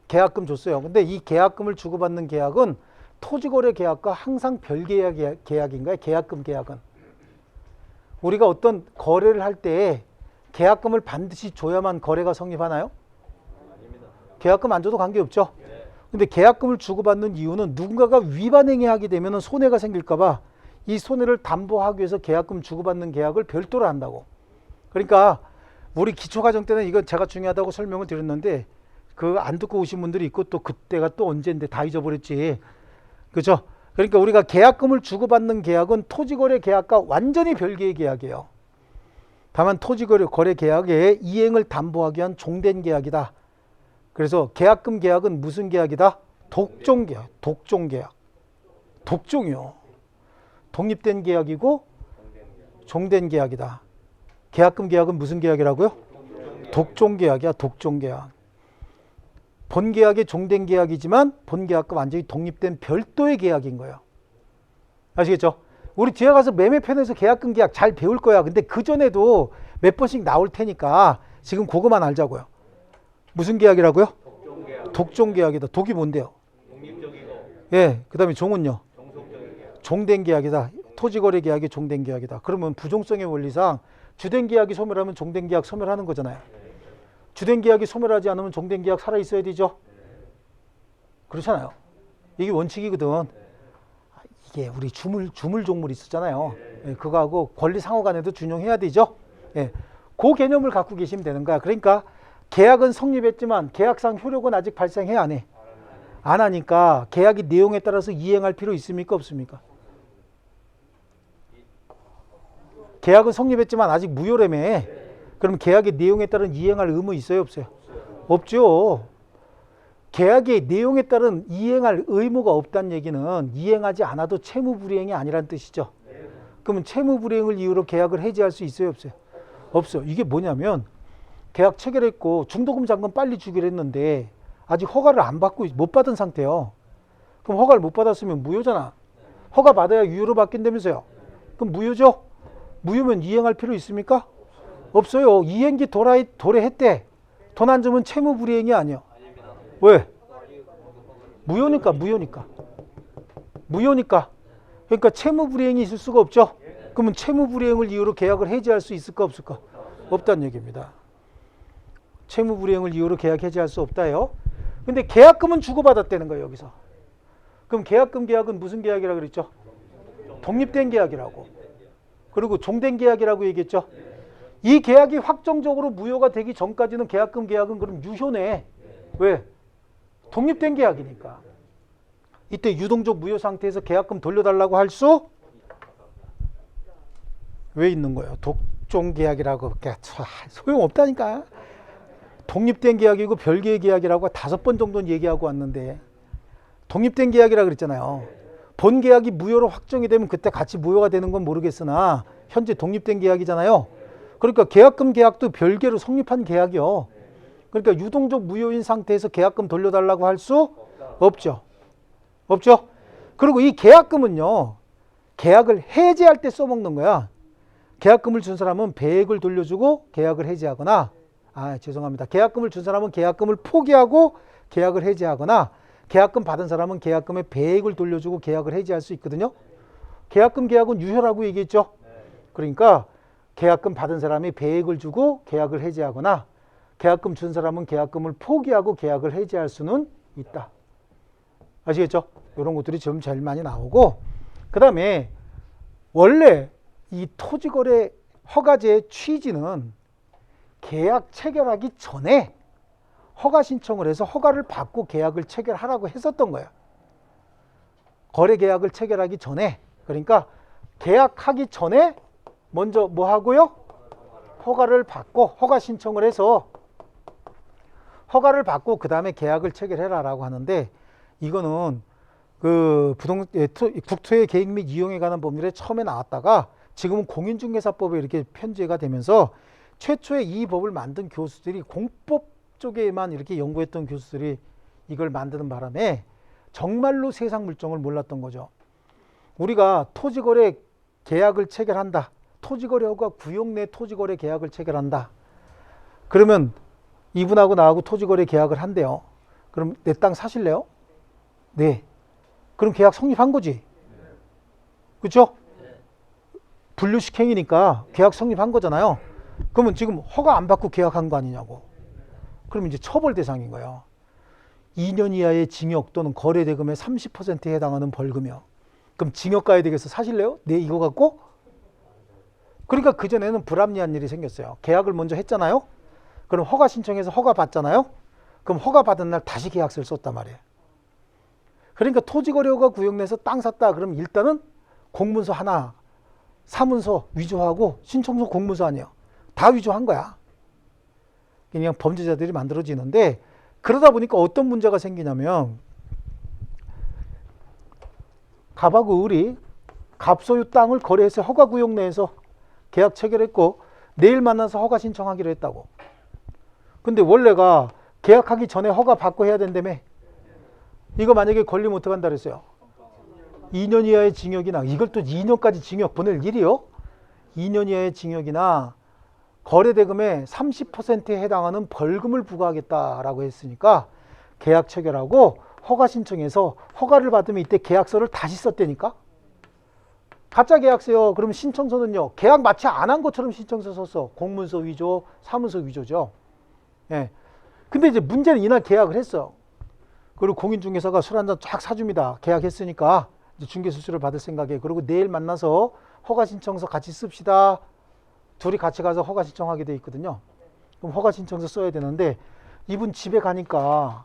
계약금 줬어요. 근데 이 계약금을 주고받는 계약은 토지거래 계약과 항상 별개의 계약인가요? 계약금 계약은. 우리가 어떤 거래를 할 때 계약금을 반드시 줘야만 거래가 성립하나요? 계약금 안 줘도 관계없죠. 근데 계약금을 주고받는 이유는 누군가가 위반행위 하게 되면 손해가 생길까 봐 이 손해를 담보하기 위해서 계약금 주고받는 계약을 별도로 한다고. 그러니까 우리 기초과정 때는 이건 제가 중요하다고 설명을 드렸는데 그 안 듣고 오신 분들이 있고 또 그때가 또 언젠데 다 잊어버렸지. 그죠? 그러니까 우리가 계약금을 주고받는 계약은 토지거래 계약과 완전히 별개의 계약이에요. 다만 토지거래 계약의 이행을 담보하기 위한 종된 계약이다. 그래서 계약금 계약은 무슨 계약이다? 독종계약. 독종계약. 독종이요. 독립된 계약이고 종된 계약이다. 계약금 계약은 무슨 계약이라고요? 독종계약이야. 독종계약. 본계약이 종된 계약이지만 본계약과 완전히 독립된 별도의 계약인 거예요. 아시겠죠? 우리 뒤에 가서 매매편에서 계약금 계약 잘 배울 거야. 근데 그전에도 몇 번씩 나올 테니까 지금 그거만 알자고요. 무슨 계약이라고요? 독종계약이다. 독이 뭔데요? 독립적이고 예, 그 다음에 종은요? 종속적이고 종된 계약이다. 토지거래 계약이 종된 계약이다. 그러면 부종성의 원리상 주된 계약이 소멸하면 종된 계약 소멸하는 거잖아요. 주된 계약이 소멸하지 않으면 종된 계약 살아있어야 되죠. 그렇잖아요. 이게 원칙이거든. 이게 우리 주물종물 있었잖아요. 예, 그거하고 권리상호 간에도 준용해야 되죠. 예, 그 개념을 갖고 계시면 되는 거야. 그러니까 계약은 성립했지만 계약상 효력은 아직 발생해 안 해? 안 하니까 계약의 내용에 따라서 이행할 필요 있습니까? 없습니까? 계약은 성립했지만 아직 무효라며. 그럼 계약의 내용에 따른 이행할 의무 있어요? 없어요? 없죠. 계약의 내용에 따른 이행할 의무가 없다는 얘기는 이행하지 않아도 채무불이행이 아니란 뜻이죠. 그러면 채무불이행을 이유로 계약을 해지할 수 있어요? 없어요? 없어요. 이게 뭐냐면 계약 체결했고 중도금 잔금 빨리 주기로 했는데 아직 허가를 안 받고 못 받은 상태예요. 그럼 허가를 못 받았으면 무효잖아. 허가 받아야 유효로 바뀐다면서요. 그럼 무효죠? 무효면 이행할 필요 있습니까? 없어요. 이행기 도래했대. 돈 안 주면 채무불이행이 아니야. 왜? 무효니까. 무효니까. 그러니까 채무불이행이 있을 수가 없죠. 그러면 채무불이행을 이유로 계약을 해지할 수 있을까 없을까? 없다는 얘기입니다. 채무불이행을 이유로 계약 해지할 수 없다요. 근데 계약금은 주고받았다는 거예요, 여기서. 그럼 계약금 계약은 무슨 계약이라고 그랬죠? 독립된 계약이라고. 그리고 종된 계약이라고 얘기했죠. 이 계약이 확정적으로 무효가 되기 전까지는 계약금 계약은 그럼 유효네. 왜? 독립된 계약이니까. 이때 유동적 무효 상태에서 계약금 돌려달라고 할 수 왜 있는 거예요? 독종 계약이라고 소용없다니까. 독립된 계약이고 별개의 계약이라고 5번 정도는 얘기하고 왔는데 독립된 계약이라 그랬잖아요. 본 계약이 무효로 확정이 되면 그때 같이 무효가 되는 건 모르겠으나 현재 독립된 계약이잖아요. 그러니까 계약금 계약도 별개로 성립한 계약이요. 그러니까 유동적 무효인 상태에서 계약금 돌려달라고 할 수 없죠. 없죠. 그리고 이 계약금은요, 계약을 해지할 때 써먹는 거야. 계약금을 준 사람은 배액을 돌려주고 계약을 해지하거나, 죄송합니다. 계약금을 준 사람은 계약금을 포기하고 계약을 해지하거나, 계약금 받은 사람은 계약금의 배액을 돌려주고 계약을 해지할 수 있거든요. 계약금 계약은 유효라고 얘기했죠. 그러니까 계약금 받은 사람이 배액을 주고 계약을 해지하거나, 계약금 준 사람은 계약금을 포기하고 계약을 해지할 수는 있다. 아시겠죠? 이런 것들이 좀 제일 많이 나오고, 그 다음에 원래 이 토지거래 허가제의 취지는 계약 체결하기 전에 허가 신청을 해서 허가를 받고 계약을 체결하라고 했었던 거야. 거래 계약을 체결하기 전에. 그러니까 계약하기 전에 먼저 뭐 하고요? 허가를 받고 허가 신청을 해서 허가를 받고 그 다음에 계약을 체결해라라고 하는데, 이거는 그 국토의 계획 및 이용에 관한 법률에 처음에 나왔다가 지금은 공인중개사법에 이렇게 편제가 되면서 최초에 이 법을 만든 교수들이 공법 쪽에만 이렇게 연구했던 교수들이 이걸 만드는 바람에 정말로 세상 물정을 몰랐던 거죠. 우리가 토지거래 계약을 체결한다. 토지거래허가 구역 내 토지거래 계약을 체결한다. 그러면 이분하고 나하고 토지거래 계약을 한대요. 그럼 내 땅 사실래요? 네. 그럼 계약 성립한 거지. 그렇죠? 분류식행위니까 계약 성립한 거잖아요. 그러면 지금 허가 안 받고 계약한 거 아니냐고. 그럼 이제 처벌 대상인 거예요. 2년 이하의 징역 또는 거래대금의 30%에 해당하는 벌금이요. 그럼 징역 가야 되겠어. 사실래요? 네, 이거 갖고? 그러니까 그전에는 불합리한 일이 생겼어요. 계약을 먼저 했잖아요. 그럼 허가 신청해서 허가 받잖아요. 그럼 허가 받은 날 다시 계약서를 썼단 말이에요. 그러니까 토지거래허가 구역 내에서 땅 샀다. 그럼 일단은 공문서 하나, 사문서 위조하고 신청서 공문서 아니에요. 다 위조한 거야. 그냥 범죄자들이 만들어지는데, 그러다 보니까 어떤 문제가 생기냐면, 갑하고 을이 갑소유 땅을 거래해서 허가구역 내에서 계약 체결했고 내일 만나서 허가 신청하기로 했다고. 근데 원래가 계약하기 전에 허가 받고 해야 된다며. 이거 만약에 걸리면 어떡한다 그랬어요? 2년 이하의 징역이나, 이걸 또 2년까지 징역 보낼 일이요? 2년 이하의 징역이나 거래대금의 30%에 해당하는 벌금을 부과하겠다라고 했으니까 계약 체결하고 허가 신청해서 허가를 받으면 이때 계약서를 다시 썼다니까? 가짜 계약서요. 그럼 신청서는요, 계약 마치 안 한 것처럼 신청서 썼어. 공문서 위조, 사문서 위조죠. 예. 근데 이제 문제는 이날 계약을 했어요. 그리고 공인중개사가 술 한잔 쫙 사줍니다. 계약했으니까 이제 중개수수료를 받을 생각에. 그리고 내일 만나서 허가 신청서 같이 씁시다. 둘이 같이 가서 허가 신청하게 돼 있거든요. 그럼 허가 신청서 써야 되는데, 이분 집에 가니까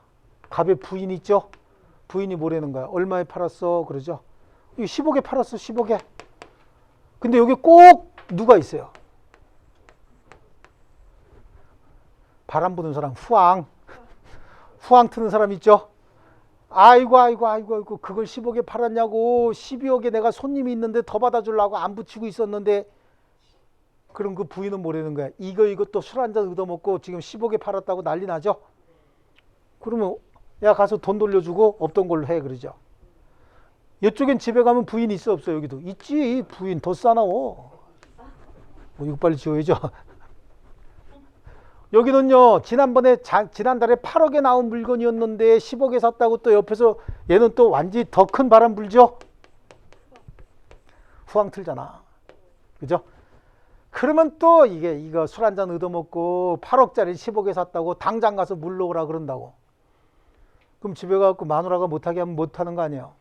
갑의 부인 있죠? 부인이 뭐라는 거야? 얼마에 팔았어? 그러죠. 이거 10억에 팔았어. 10억에. 근데 여기 꼭 누가 있어요? 바람 부는 사람, 후앙 트는 사람 있죠? 아이고 그걸 10억에 팔았냐고. 12억에 내가 손님이 있는데 더 받아주려고 안 붙이고 있었는데. 그럼 그 부인은 뭐라는 거야? 이거 또 술 한잔 얻어먹고 지금 10억에 팔았다고 난리 나죠? 그러면 야, 가서 돈 돌려주고 없던 걸로 해, 그러죠. 이쪽엔 집에 가면 부인 있어 없어? 여기도 있지. 부인 더 싸나워. 이거 빨리 지워야죠. 여기는요, 지난달에 8억에 나온 물건이었는데 10억에 샀다고 또 옆에서 얘는 또 완전히 더 큰 바람 불죠? 후황 틀잖아. 그죠? 그러면 또 이거 술 한잔 얻어먹고 8억짜리 10억에 샀다고 당장 가서 물러오라 그런다고. 그럼 집에 가서 마누라가 못하게 하면 못하는 거 아니에요?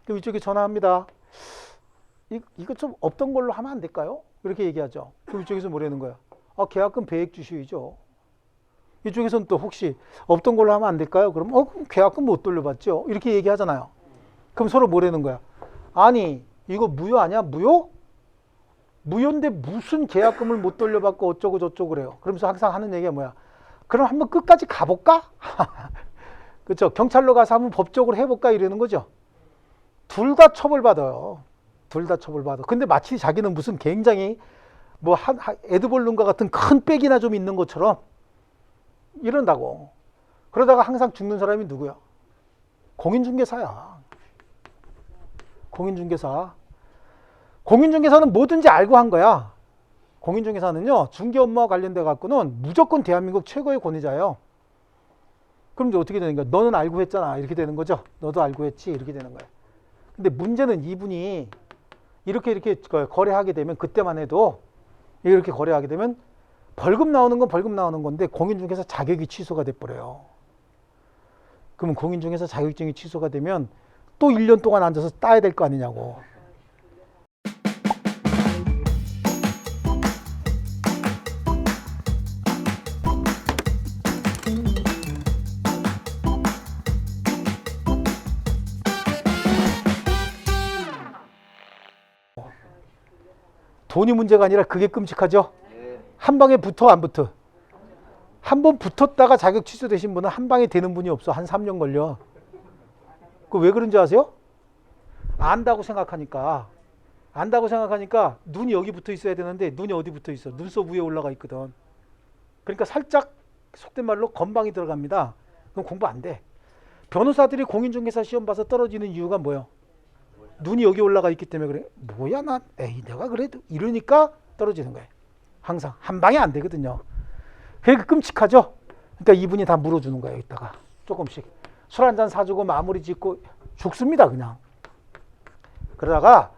그럼 이쪽에 전화합니다. 이거 좀 없던 걸로 하면 안 될까요? 이렇게 얘기하죠. 그럼 이쪽에서 뭐라는 거야? 계약금 배액 주셔야죠. 이쪽에서는 또 혹시 없던 걸로 하면 안 될까요? 그럼 그럼 계약금 못 돌려받죠. 이렇게 얘기하잖아요. 그럼 서로 뭐라는 거야? 아니, 이거 무효 아니야? 무효? 무효인데 무슨 계약금을 못 돌려받고 어쩌고 저쩌고 그래요. 그러면서 항상 하는 얘기가 뭐야? 그럼 한번 끝까지 가볼까? 그렇죠. 경찰로 가서 한번 법적으로 해볼까 이러는 거죠. 둘 다 처벌받아요. 둘 다 처벌받아. 근데 마치 자기는 무슨 굉장히 뭐 에드벌룬과 같은 큰 백이나 좀 있는 것처럼 이런다고. 그러다가 항상 죽는 사람이 누구야? 공인중개사야. 공인중개사. 공인중개사는 뭐든지 알고 한 거야. 공인중개사는요, 중개 업무와 관련돼 갖고는 무조건 대한민국 최고의 권위자예요. 그럼 이제 어떻게 되는 거야? 너는 알고 했잖아. 이렇게 되는 거죠. 너도 알고 했지. 이렇게 되는 거야. 근데 문제는 이분이 이렇게 거래하게 되면, 그때만 해도 이렇게 거래하게 되면 벌금 나오는 건 벌금 나오는 건데 공인중개사 자격이 취소가 돼버려요. 그러면 공인중개사 자격증이 취소가 되면 또 1년 동안 앉아서 따야 될 거 아니냐고. 돈이 문제가 아니라 그게 끔찍하죠. 한 방에 붙어 안 붙어? 한 번 붙었다가 자격 취소되신 분은 한 방에 되는 분이 없어. 한 3년 걸려. 그 왜 그런지 아세요? 안다고 생각하니까. 안다고 생각하니까 눈이 여기 붙어 있어야 되는데 눈이 어디 붙어 있어? 눈썹 위에 올라가 있거든. 그러니까 살짝 속된 말로 건방이 들어갑니다. 그럼 공부 안 돼. 변호사들이 공인중개사 시험 봐서 떨어지는 이유가 뭐예요? 눈이 여기 올라가 있기 때문에 그래. 뭐야 난 에이 내가 그래도 이러니까 떨어지는 거예요. 항상 한 방에 안 되거든요. 그러니까 끔찍하죠. 그러니까 이분이 다 물어주는 거예요. 이따가 조금씩 술 한잔 사주고 마무리 짓고 죽습니다 그냥. 그러다가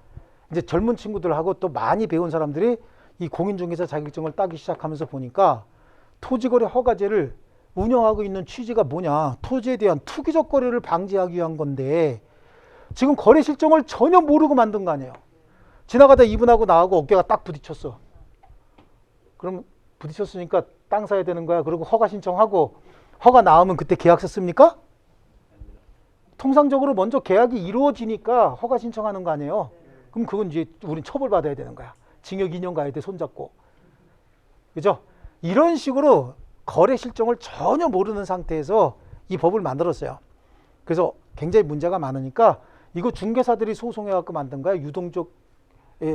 이제 젊은 친구들하고 또 많이 배운 사람들이 이 공인중개사 자격증을 따기 시작하면서 보니까 토지거래 허가제를 운영하고 있는 취지가 뭐냐, 토지에 대한 투기적 거래를 방지하기 위한 건데 지금 거래 실정을 전혀 모르고 만든 거 아니에요. 지나가다 이분하고 나하고 어깨가 딱 부딪혔어. 그럼 부딪혔으니까 땅 사야 되는 거야. 그리고 허가 신청하고 허가 나오면 그때 계약서 씁니까? 통상적으로 먼저 계약이 이루어지니까 허가 신청하는 거 아니에요. 그럼 그건 이제 우린 처벌받아야 되는 거야. 징역 2년 가야 돼, 손잡고. 그죠? 이런 식으로 거래 실정을 전혀 모르는 상태에서 이 법을 만들었어요. 그래서 굉장히 문제가 많으니까 이거 중개사들이 소송해갖고 만든 거야. 유동적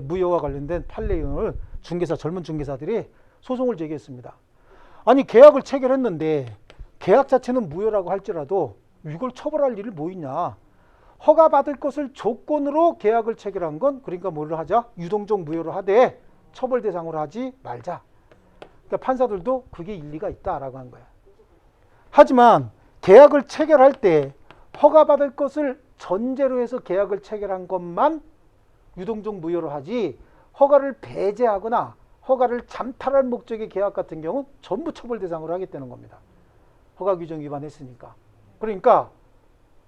무효와 관련된 판례를 젊은 중개사들이 소송을 제기했습니다. 아니 계약을 체결했는데 계약 자체는 무효라고 할지라도 이걸 처벌할 일이 뭐 있냐. 허가받을 것을 조건으로 계약을 체결한 건 그러니까 뭐를 하자? 유동적 무효를 하되 처벌 대상으로 하지 말자. 그러니까 판사들도 그게 일리가 있다라고 한 거야. 하지만 계약을 체결할 때 허가받을 것을 전제로 해서 계약을 체결한 것만 유동적 무효로 하지 허가를 배제하거나 허가를 잠탈할 목적의 계약 같은 경우는 전부 처벌 대상으로 하겠다는 겁니다. 허가 규정 위반했으니까. 그러니까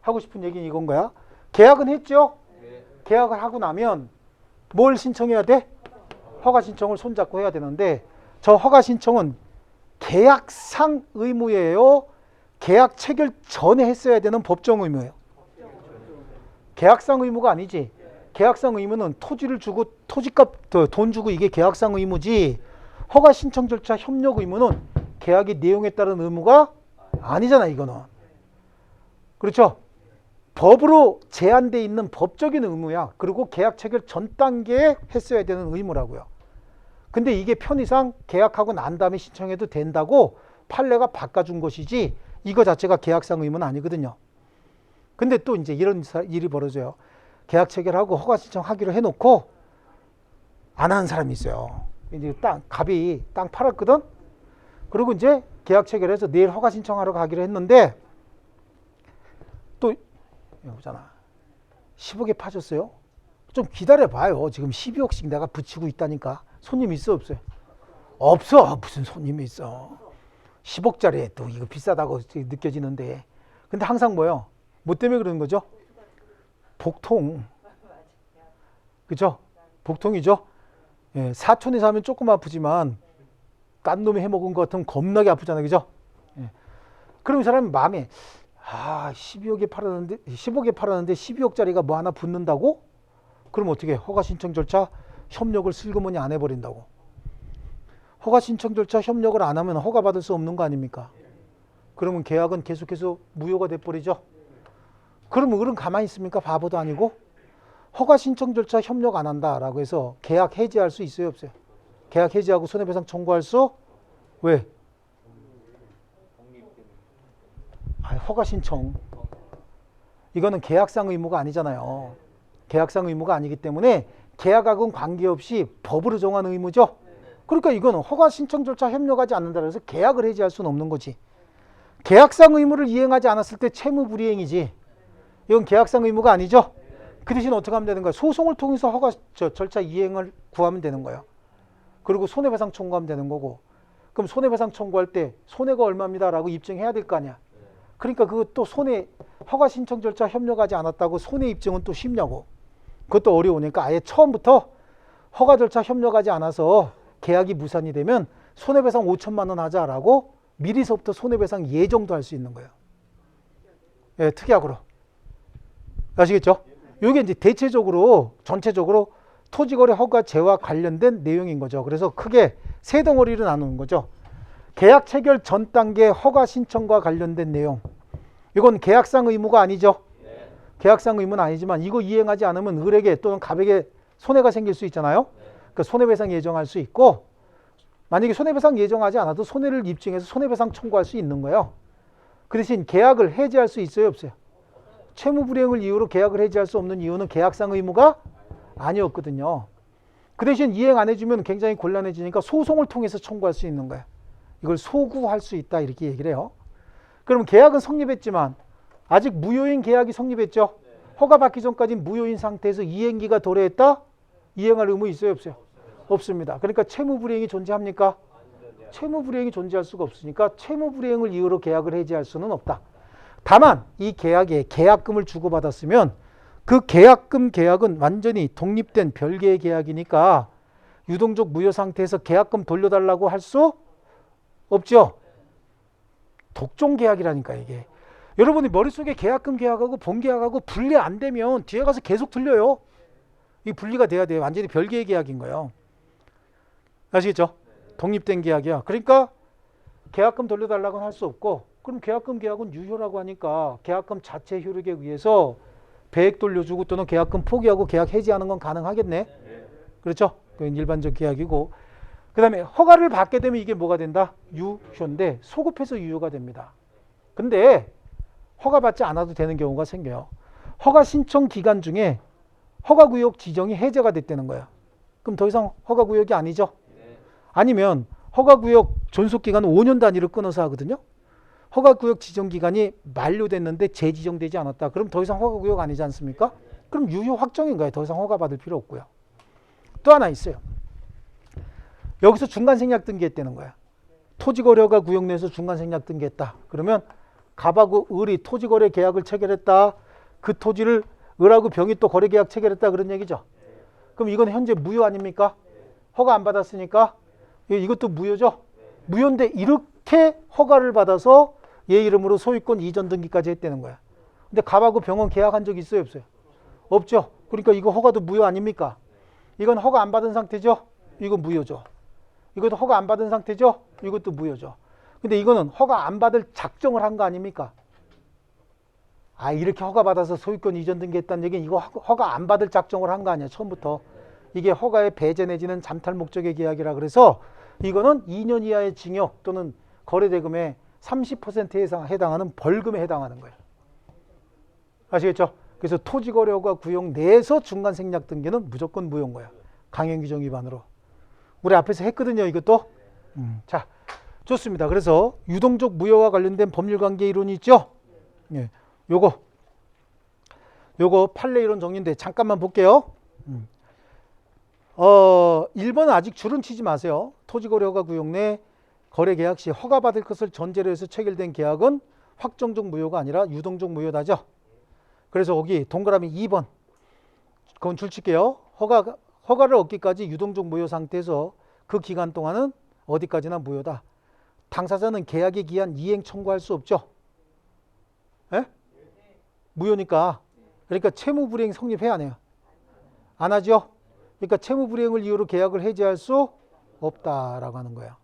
하고 싶은 얘기는 이건 거야. 계약은 했죠? 계약을 하고 나면 뭘 신청해야 돼? 허가 신청을 손잡고 해야 되는데 저 허가 신청은 계약상 의무예요? 계약 체결 전에 했어야 되는 법정 의무예요? 계약상 의무가 아니지. 계약상 의무는 토지를 주고 토지값 돈 주고 이게 계약상 의무지. 허가 신청 절차 협력 의무는 계약의 내용에 따른 의무가 아니잖아 이거는. 그렇죠? 법으로 제한되어 있는 법적인 의무야. 그리고 계약 체결 전 단계에 했어야 되는 의무라고요. 근데 이게 편의상 계약하고 난 다음에 신청해도 된다고 판례가 바꿔준 것이지 이거 자체가 계약상 의무는 아니거든요. 근데 또 이제 이런 일이 벌어져요. 계약 체결하고 허가 신청하기로 해놓고 안 하는 사람이 있어요. 이제 갑이 땅 팔았거든? 그리고 이제 계약 체결해서 내일 허가 신청하러 가기로 했는데 또 보잖아. 10억에 파셨어요? 좀 기다려봐요. 지금 12억씩 내가 붙이고 있다니까. 손님 있어 없어요? 없어. 무슨 손님이 있어. 10억짜리 또 이거 비싸다고 느껴지는데. 근데 항상 뭐요? 뭐 때문에 그러는 거죠? 복통. 그죠? 복통이죠? 예, 사촌에 사면 조금 아프지만 딴 놈이 해먹은 것 같으면 겁나게 아프잖아요. 그죠? 예. 그럼 이 사람이 마음에 12억에 팔았는데 12억짜리가 뭐 하나 붙는다고? 그럼 어떻게 해? 허가 신청 절차 협력을 슬그머니 안 해버린다고. 허가 신청 절차 협력을 안 하면 허가 받을 수 없는 거 아닙니까? 그러면 계약은 계속해서 무효가 돼버리죠. 그러면 을은 가만히 있습니까? 바보도 아니고. 허가 신청 절차 협력 안 한다라고 해서 계약 해지할 수 있어요, 없어요? 계약 해지하고 손해배상 청구할 수? 왜? 허가 신청. 이거는 계약상 의무가 아니잖아요. 계약상 의무가 아니기 때문에 계약하고는 관계없이 법으로 정한 의무죠. 그러니까 이거는 허가 신청 절차 협력하지 않는다고 해서 계약을 해지할 수는 없는 거지. 계약상 의무를 이행하지 않았을 때 채무 불이행이지. 이건 계약상 의무가 아니죠. 그 대신 어떻게 하면 되는 거야? 소송을 통해서 허가 절차 이행을 구하면 되는 거예요. 그리고 손해배상 청구하면 되는 거고. 그럼 손해배상 청구할 때 손해가 얼마입니다라고 입증해야 될 거 아니야. 그러니까 그것도 허가 신청 절차 협력하지 않았다고 손해 입증은 또 쉽냐고. 그것도 어려우니까 아예 처음부터 허가 절차 협력하지 않아서 계약이 무산이 되면 손해배상 5천만 원 하자라고 미리서부터 손해배상 예정도 할 수 있는 거예요. 예, 특약으로. 아시겠죠? 이게 이제 대체적으로 전체적으로 토지거래 허가제와 관련된 내용인 거죠. 그래서 크게 세 덩어리로 나누는 거죠. 계약 체결 전 단계 허가 신청과 관련된 내용. 이건 계약상 의무가 아니죠. 계약상 의무는 아니지만 이거 이행하지 않으면 을에게 또는 갑에게 손해가 생길 수 있잖아요. 그러니까 손해배상 예정할 수 있고, 만약에 손해배상 예정하지 않아도 손해를 입증해서 손해배상 청구할 수 있는 거예요. 그 대신 계약을 해지할 수 있어요, 없어요? 채무 불이행을 이유로 계약을 해지할 수 없는 이유는 계약상 의무가 아니었거든요. 그 대신 이행 안 해주면 굉장히 곤란해지니까 소송을 통해서 청구할 수 있는 거예요. 이걸 소구할 수 있다 이렇게 얘기를 해요. 그럼 계약은 성립했지만 아직 무효인 계약이 성립했죠. 허가받기 전까지는 무효인 상태에서 이행기가 도래했다? 이행할 의무 있어요, 없어요? 없습니다. 그러니까 채무불이행이 존재합니까? 채무불이행이 존재할 수가 없으니까 채무불이행을 이유로 계약을 해지할 수는 없다. 다만 이 계약에 계약금을 주고받았으면 그 계약은 완전히 독립된 별개의 계약이니까 유동적 무효 상태에서 계약금 돌려달라고 할 수 없죠. 독종 계약이라니까 이게. 여러분이 머릿속에 계약금 계약하고 본계약하고 분리 안 되면 뒤에 가서 계속 들려요. 이 분리가 돼야 돼요. 완전히 별개의 계약인 거예요. 아시겠죠? 독립된 계약이야. 그러니까 계약금 돌려달라고는 할 수 없고, 그럼 계약금 계약은 유효라고 하니까 계약금 자체 효력에 의해서 배액 돌려주고 또는 계약금 포기하고 계약 해지하는 건 가능하겠네. 그렇죠? 그건 일반적 계약이고, 그 다음에 허가를 받게 되면 이게 뭐가 된다? 유효인데 소급해서 유효가 됩니다. 근데 허가받지 않아도 되는 경우가 생겨요. 허가 신청 기간 중에 허가구역 지정이 해제가 됐다는 거야. 그럼 더 이상 허가구역이 아니죠? 아니면 허가구역 존속기간은 5년 단위로 끊어서 하거든요. 허가구역 지정기간이 만료됐는데 재지정되지 않았다. 그럼 더 이상 허가구역 아니지 않습니까? 그럼 유효 확정인 거예요. 더 이상 허가받을 필요 없고요. 또 하나 있어요. 여기서 중간생략 등기했다는 거야. 토지거래가 구역 내에서 중간생략 등기했다. 그러면 갑하고 을이 토지거래 계약을 체결했다. 그 토지를 을하고 병이 또 거래계약 체결했다. 그런 얘기죠. 그럼 이건 현재 무효 아닙니까? 허가 안 받았으니까 이것도 무효죠. 무효인데 이렇게 허가를 받아서 얘 이름으로 소유권 이전 등기까지 했다는 거야. 근데 갑하고 병은 계약한 적 있어요, 없어요? 없죠. 그러니까 이거 허가도 무효 아닙니까? 이건 허가 안 받은 상태죠. 이건 무효죠. 이것도 허가 안 받은 상태죠. 이것도 무효죠. 근데 이거는 허가 안 받을 작정을 한 거 아닙니까? 아, 이렇게 허가 받아서 소유권 이전 등기했다는 얘기는 이거 허가 안 받을 작정을 한 거 아니야, 처음부터. 이게 허가의 배제 내지는 잠탈 목적의 계약이라 그래서 이거는 2년 이하의 징역 또는 거래대금의 30%에 해당하는 벌금에 해당하는 거예요. 아시겠죠? 그래서 토지거래허가 구역 내에서 중간생략 등기는 무조건 무효인 거야. 강행규정 위반으로. 우리 앞에서 했거든요, 이것도. 자, 좋습니다. 그래서 유동적 무효와 관련된 법률관계 이론이 있죠? 예, 요거 판례 이론 정리인데 잠깐만 볼게요. 1번은 아직 줄은 치지 마세요. 토지거래허가 구역 내 거래계약 시 허가받을 것을 전제로 해서 체결된 계약은 확정적 무효가 아니라 유동적 무효다죠. 그래서 거기 동그라미 2번 그건 줄칠게요. 허가를 얻기까지 유동적 무효 상태에서 그 기간 동안은 어디까지나 무효다. 당사자는 계약에 기한 이행 청구할 수 없죠. 에? 무효니까. 그러니까 채무불이행 성립해야 해요. 안 하죠? 그러니까 채무불이행을 이유로 계약을 해지할 수 없다라고 하는 거예요.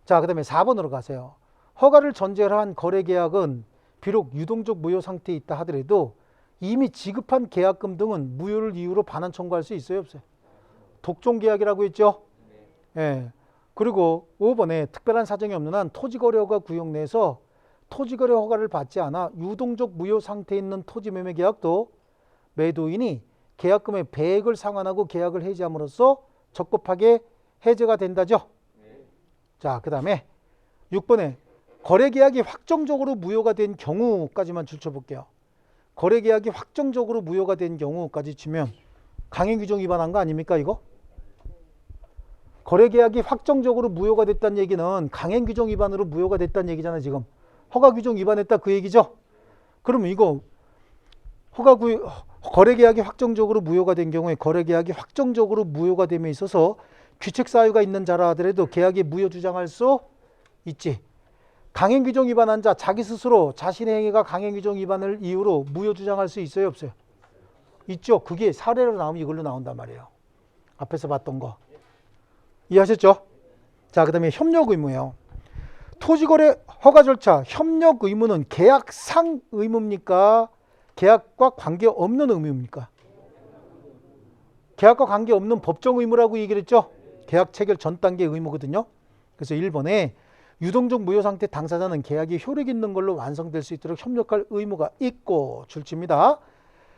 자, 그 다음에 4번으로 가세요. 허가를 전제로 한 거래 계약은 비록 유동적 무효 상태에 있다 하더라도 이미 지급한 계약금 등은 무효를 이유로 반환 청구할 수 있어요, 없어요? 독종 계약이라고 했죠. 예. 그리고 5번에 특별한 사정이 없는 한 토지거래허가 구역 내에서 토지거래 허가를 받지 않아 유동적 무효 상태에 있는 토지 매매 계약도 매도인이 계약금의 배액을 상환하고 계약을 해지함으로써 적법하게 해제가 된다죠. 자, 그 다음에 6번에 거래계약이 확정적으로 무효가 된 경우까지만 줄쳐볼게요. 거래계약이 확정적으로 무효가 된 경우까지 치면 강행규정 위반한 거 아닙니까 이거? 거래계약이 확정적으로 무효가 됐다는 얘기는 강행규정 위반으로 무효가 됐다는 얘기잖아요. 지금 허가규정 위반했다 그 얘기죠. 그러면 이거 거래계약이 확정적으로 무효가 된 경우에 거래계약이 확정적으로 무효가 됨에 있어서 귀책사유가 있는 자라 하더라도 계약이 무효 주장할 수 있지. 강행규정 위반한 자 자기 스스로 자신의 행위가 강행규정 위반을 이유로 무효 주장할 수 있어요, 없어요? 있죠. 그게 사례로 나오면 이걸로 나온단 말이에요. 앞에서 봤던 거 이해하셨죠? 자, 그 다음에 협력 의무예요. 토지거래 허가 절차 협력 의무는 계약상 의무입니까? 계약과 관계없는 의무입니까? 계약과 관계없는 법정 의무라고 얘기를 했죠. 계약 체결 전 단계 의무거든요. 그래서 1번에 유동적 무효 상태 당사자는 계약이 효력 있는 걸로 완성될 수 있도록 협력할 의무가 있고 줄칩니다.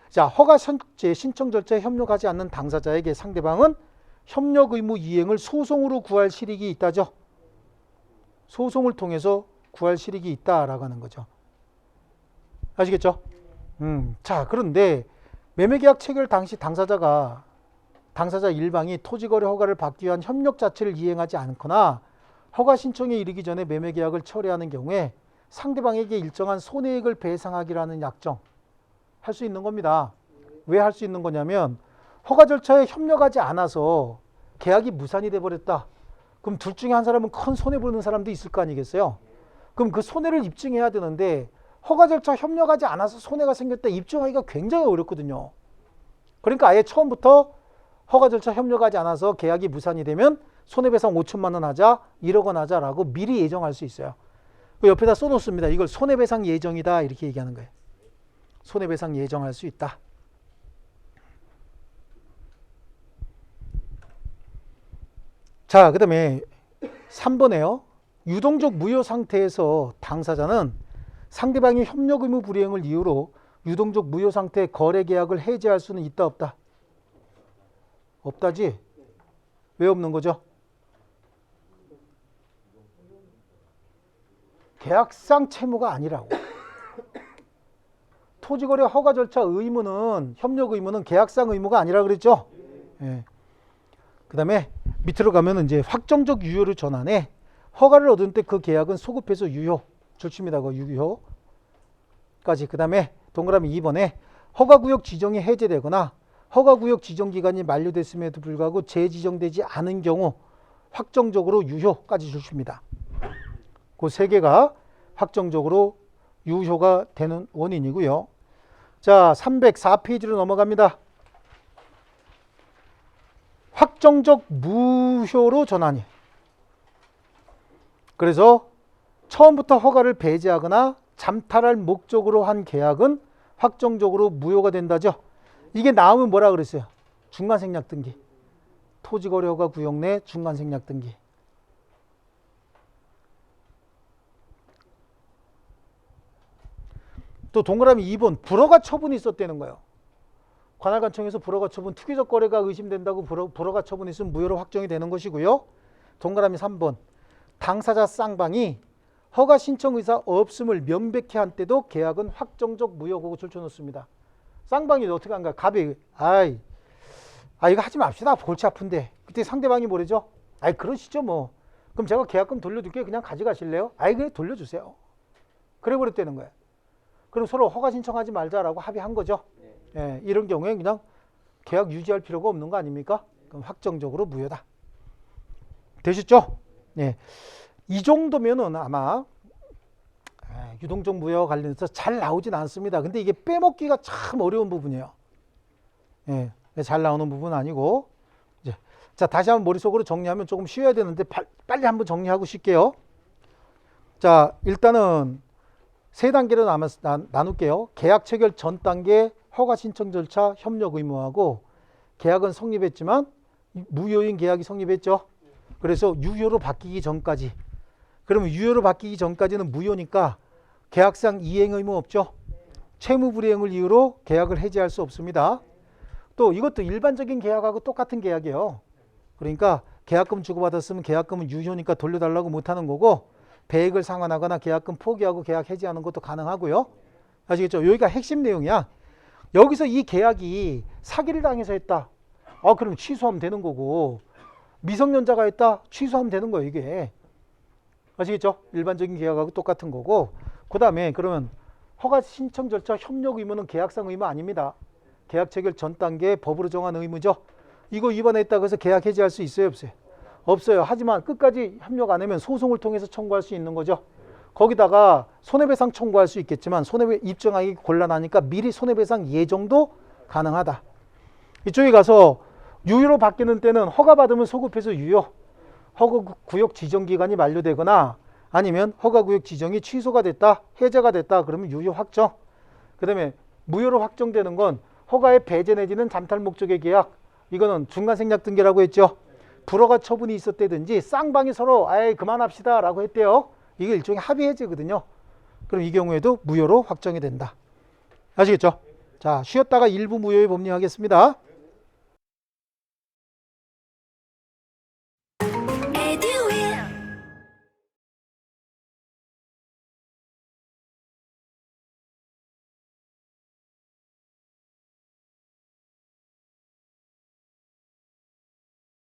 자, 허가 신청 절차에 협력하지 않는 당사자에게 상대방은 협력 의무 이행을 소송으로 구할 실익이 있다죠. 소송을 통해서 구할 실익이 있다라고 하는 거죠. 아시겠죠? 자, 그런데 매매계약 체결 당시 당사자 일방이 토지거래 허가를 받기 위한 협력 자체를 이행하지 않거나 허가 신청에 이르기 전에 매매계약을 철회하는 경우에 상대방에게 일정한 손해액을 배상하기라는 약정 할 수 있는 겁니다. 왜 할 수 있는 거냐면 허가 절차에 협력하지 않아서 계약이 무산이 돼버렸다. 그럼 둘 중에 한 사람은 큰 손해보는 사람도 있을 거 아니겠어요? 그럼 그 손해를 입증해야 되는데 허가 절차 협력하지 않아서 손해가 생겼다 입증하기가 굉장히 어렵거든요. 그러니까 아예 처음부터 허가 절차 협력하지 않아서 계약이 무산이 되면 손해배상 5천만 원 하자, 1억 원 하자라고 미리 예정할 수 있어요. 그 옆에다 써놓습니다. 이걸 손해배상 예정이다 이렇게 얘기하는 거예요. 손해배상 예정할 수 있다. 자, 그 다음에 3번에요. 유동적 무효 상태에서 당사자는 상대방이 협력 의무 불이행을 이유로 유동적 무효 상태 거래 계약을 해지할 수는 있다 없다? 없다지? 왜 없는 거죠? 계약상 채무가 아니라고. 토지거래 허가 절차 의무는 협력 의무는 계약상 의무가 아니라 그랬죠? 예. 그 다음에 밑으로 가면 이제 확정적 유효를 전환해 허가를 얻은 때 그 계약은 소급해서 유효 줄칩니다. 그 유효까지. 그 다음에 동그라미 2번에 허가구역 지정이 해제되거나 허가구역 지정기간이 만료됐음에도 불구하고 재지정되지 않은 경우 확정적으로 유효까지 줄칩니다. 그 세 개가 확정적으로 유효가 되는 원인이고요. 자, 304페이지로 넘어갑니다. 확정적 무효로 전환이. 그래서 처음부터 허가를 배제하거나 잠탈할 목적으로 한 계약은 확정적으로 무효가 된다죠. 이게 나오면 뭐라 그랬어요? 중간생략 등기. 토지거래 허가 구역 내 중간생략 등기. 또 동그라미 2번 불허가 처분이 있었다는 거예요. 관할관청에서 불허가 처분, 투기적 거래가 의심된다고 불허가 처분이 있으면 무효로 확정이 되는 것이고요. 동그라미 3번 당사자 쌍방이 허가 신청 의사 없음을 명백히 한 때도 계약은 확정적 무효고 줄쳐놓습니다. 쌍방이 어떻게 한가? 갑이 이거 하지 맙시다. 골치 아픈데. 그때 상대방이 뭐래죠? 그러시죠 뭐. 그럼 제가 계약금 돌려줄게요. 그냥 가져가실래요? 그래 돌려주세요. 그래 버렸다는 거예요. 그럼 서로 허가 신청하지 말자라고 합의한 거죠. 예, 이런 경우에 그냥 계약 유지할 필요가 없는 거 아닙니까? 그럼 확정적으로 무효다. 되셨죠? 예. 이 정도면은 아마 유동적 무효와 관련해서 잘 나오진 않습니다. 근데 이게 빼먹기가 참 어려운 부분이에요. 예, 잘 나오는 부분은 아니고. 이제 자, 다시 한번 머릿속으로 정리하면 조금 쉬워야 되는데 빨리 한번 정리하고 쉴게요. 자, 일단은 세 단계로 나눌게요. 계약 체결 전 단계 허가 신청 절차 협력 의무하고 계약은 성립했지만 무효인 계약이 성립했죠. 그래서 유효로 바뀌기 전까지. 그러면 유효로 바뀌기 전까지는 무효니까 계약상 이행 의무 없죠. 채무 불이행을 이유로 계약을 해지할 수 없습니다. 또 이것도 일반적인 계약하고 똑같은 계약이에요. 그러니까 계약금 주고받았으면 계약금은 유효니까 돌려달라고 못하는 거고 배액을 상환하거나 계약금 포기하고 계약 해지하는 것도 가능하고요. 아시겠죠? 여기가 핵심 내용이야. 여기서 이 계약이 사기를 당해서 했다. 그럼 취소하면 되는 거고 미성년자가 했다. 취소하면 되는 거예요, 이게. 아시겠죠? 일반적인 계약하고 똑같은 거고 그 다음에 그러면 허가 신청 절차 협력 의무는 계약상 의무 아닙니다. 계약 체결 전 단계 법으로 정한 의무죠. 이거 위반했다고 해서 계약 해지할 수 있어요, 없어요? 없어요. 하지만 끝까지 협력 안 하면 소송을 통해서 청구할 수 있는 거죠. 거기다가 손해배상 청구할 수 있겠지만 입증하기 곤란하니까 미리 손해배상 예정도 가능하다. 이쪽에 가서 유효로 바뀌는 때는 허가받으면 소급해서 유효, 허가구역 지정기간이 만료되거나 아니면 허가구역 지정이 취소가 됐다, 해제가 됐다 그러면 유효 확정. 그 다음에 무효로 확정되는 건 허가의 배제 내지는 잠탈 목적의 계약, 이거는 중간생략 등기라고 했죠. 불허가 처분이 있었다든지 쌍방이 서로 아예 그만합시다 라고 했대요. 이게 일종의 합의 해제거든요. 그럼 이 경우에도 무효로 확정이 된다. 아시겠죠? 자, 쉬었다가 일부 무효의 법리 하겠습니다.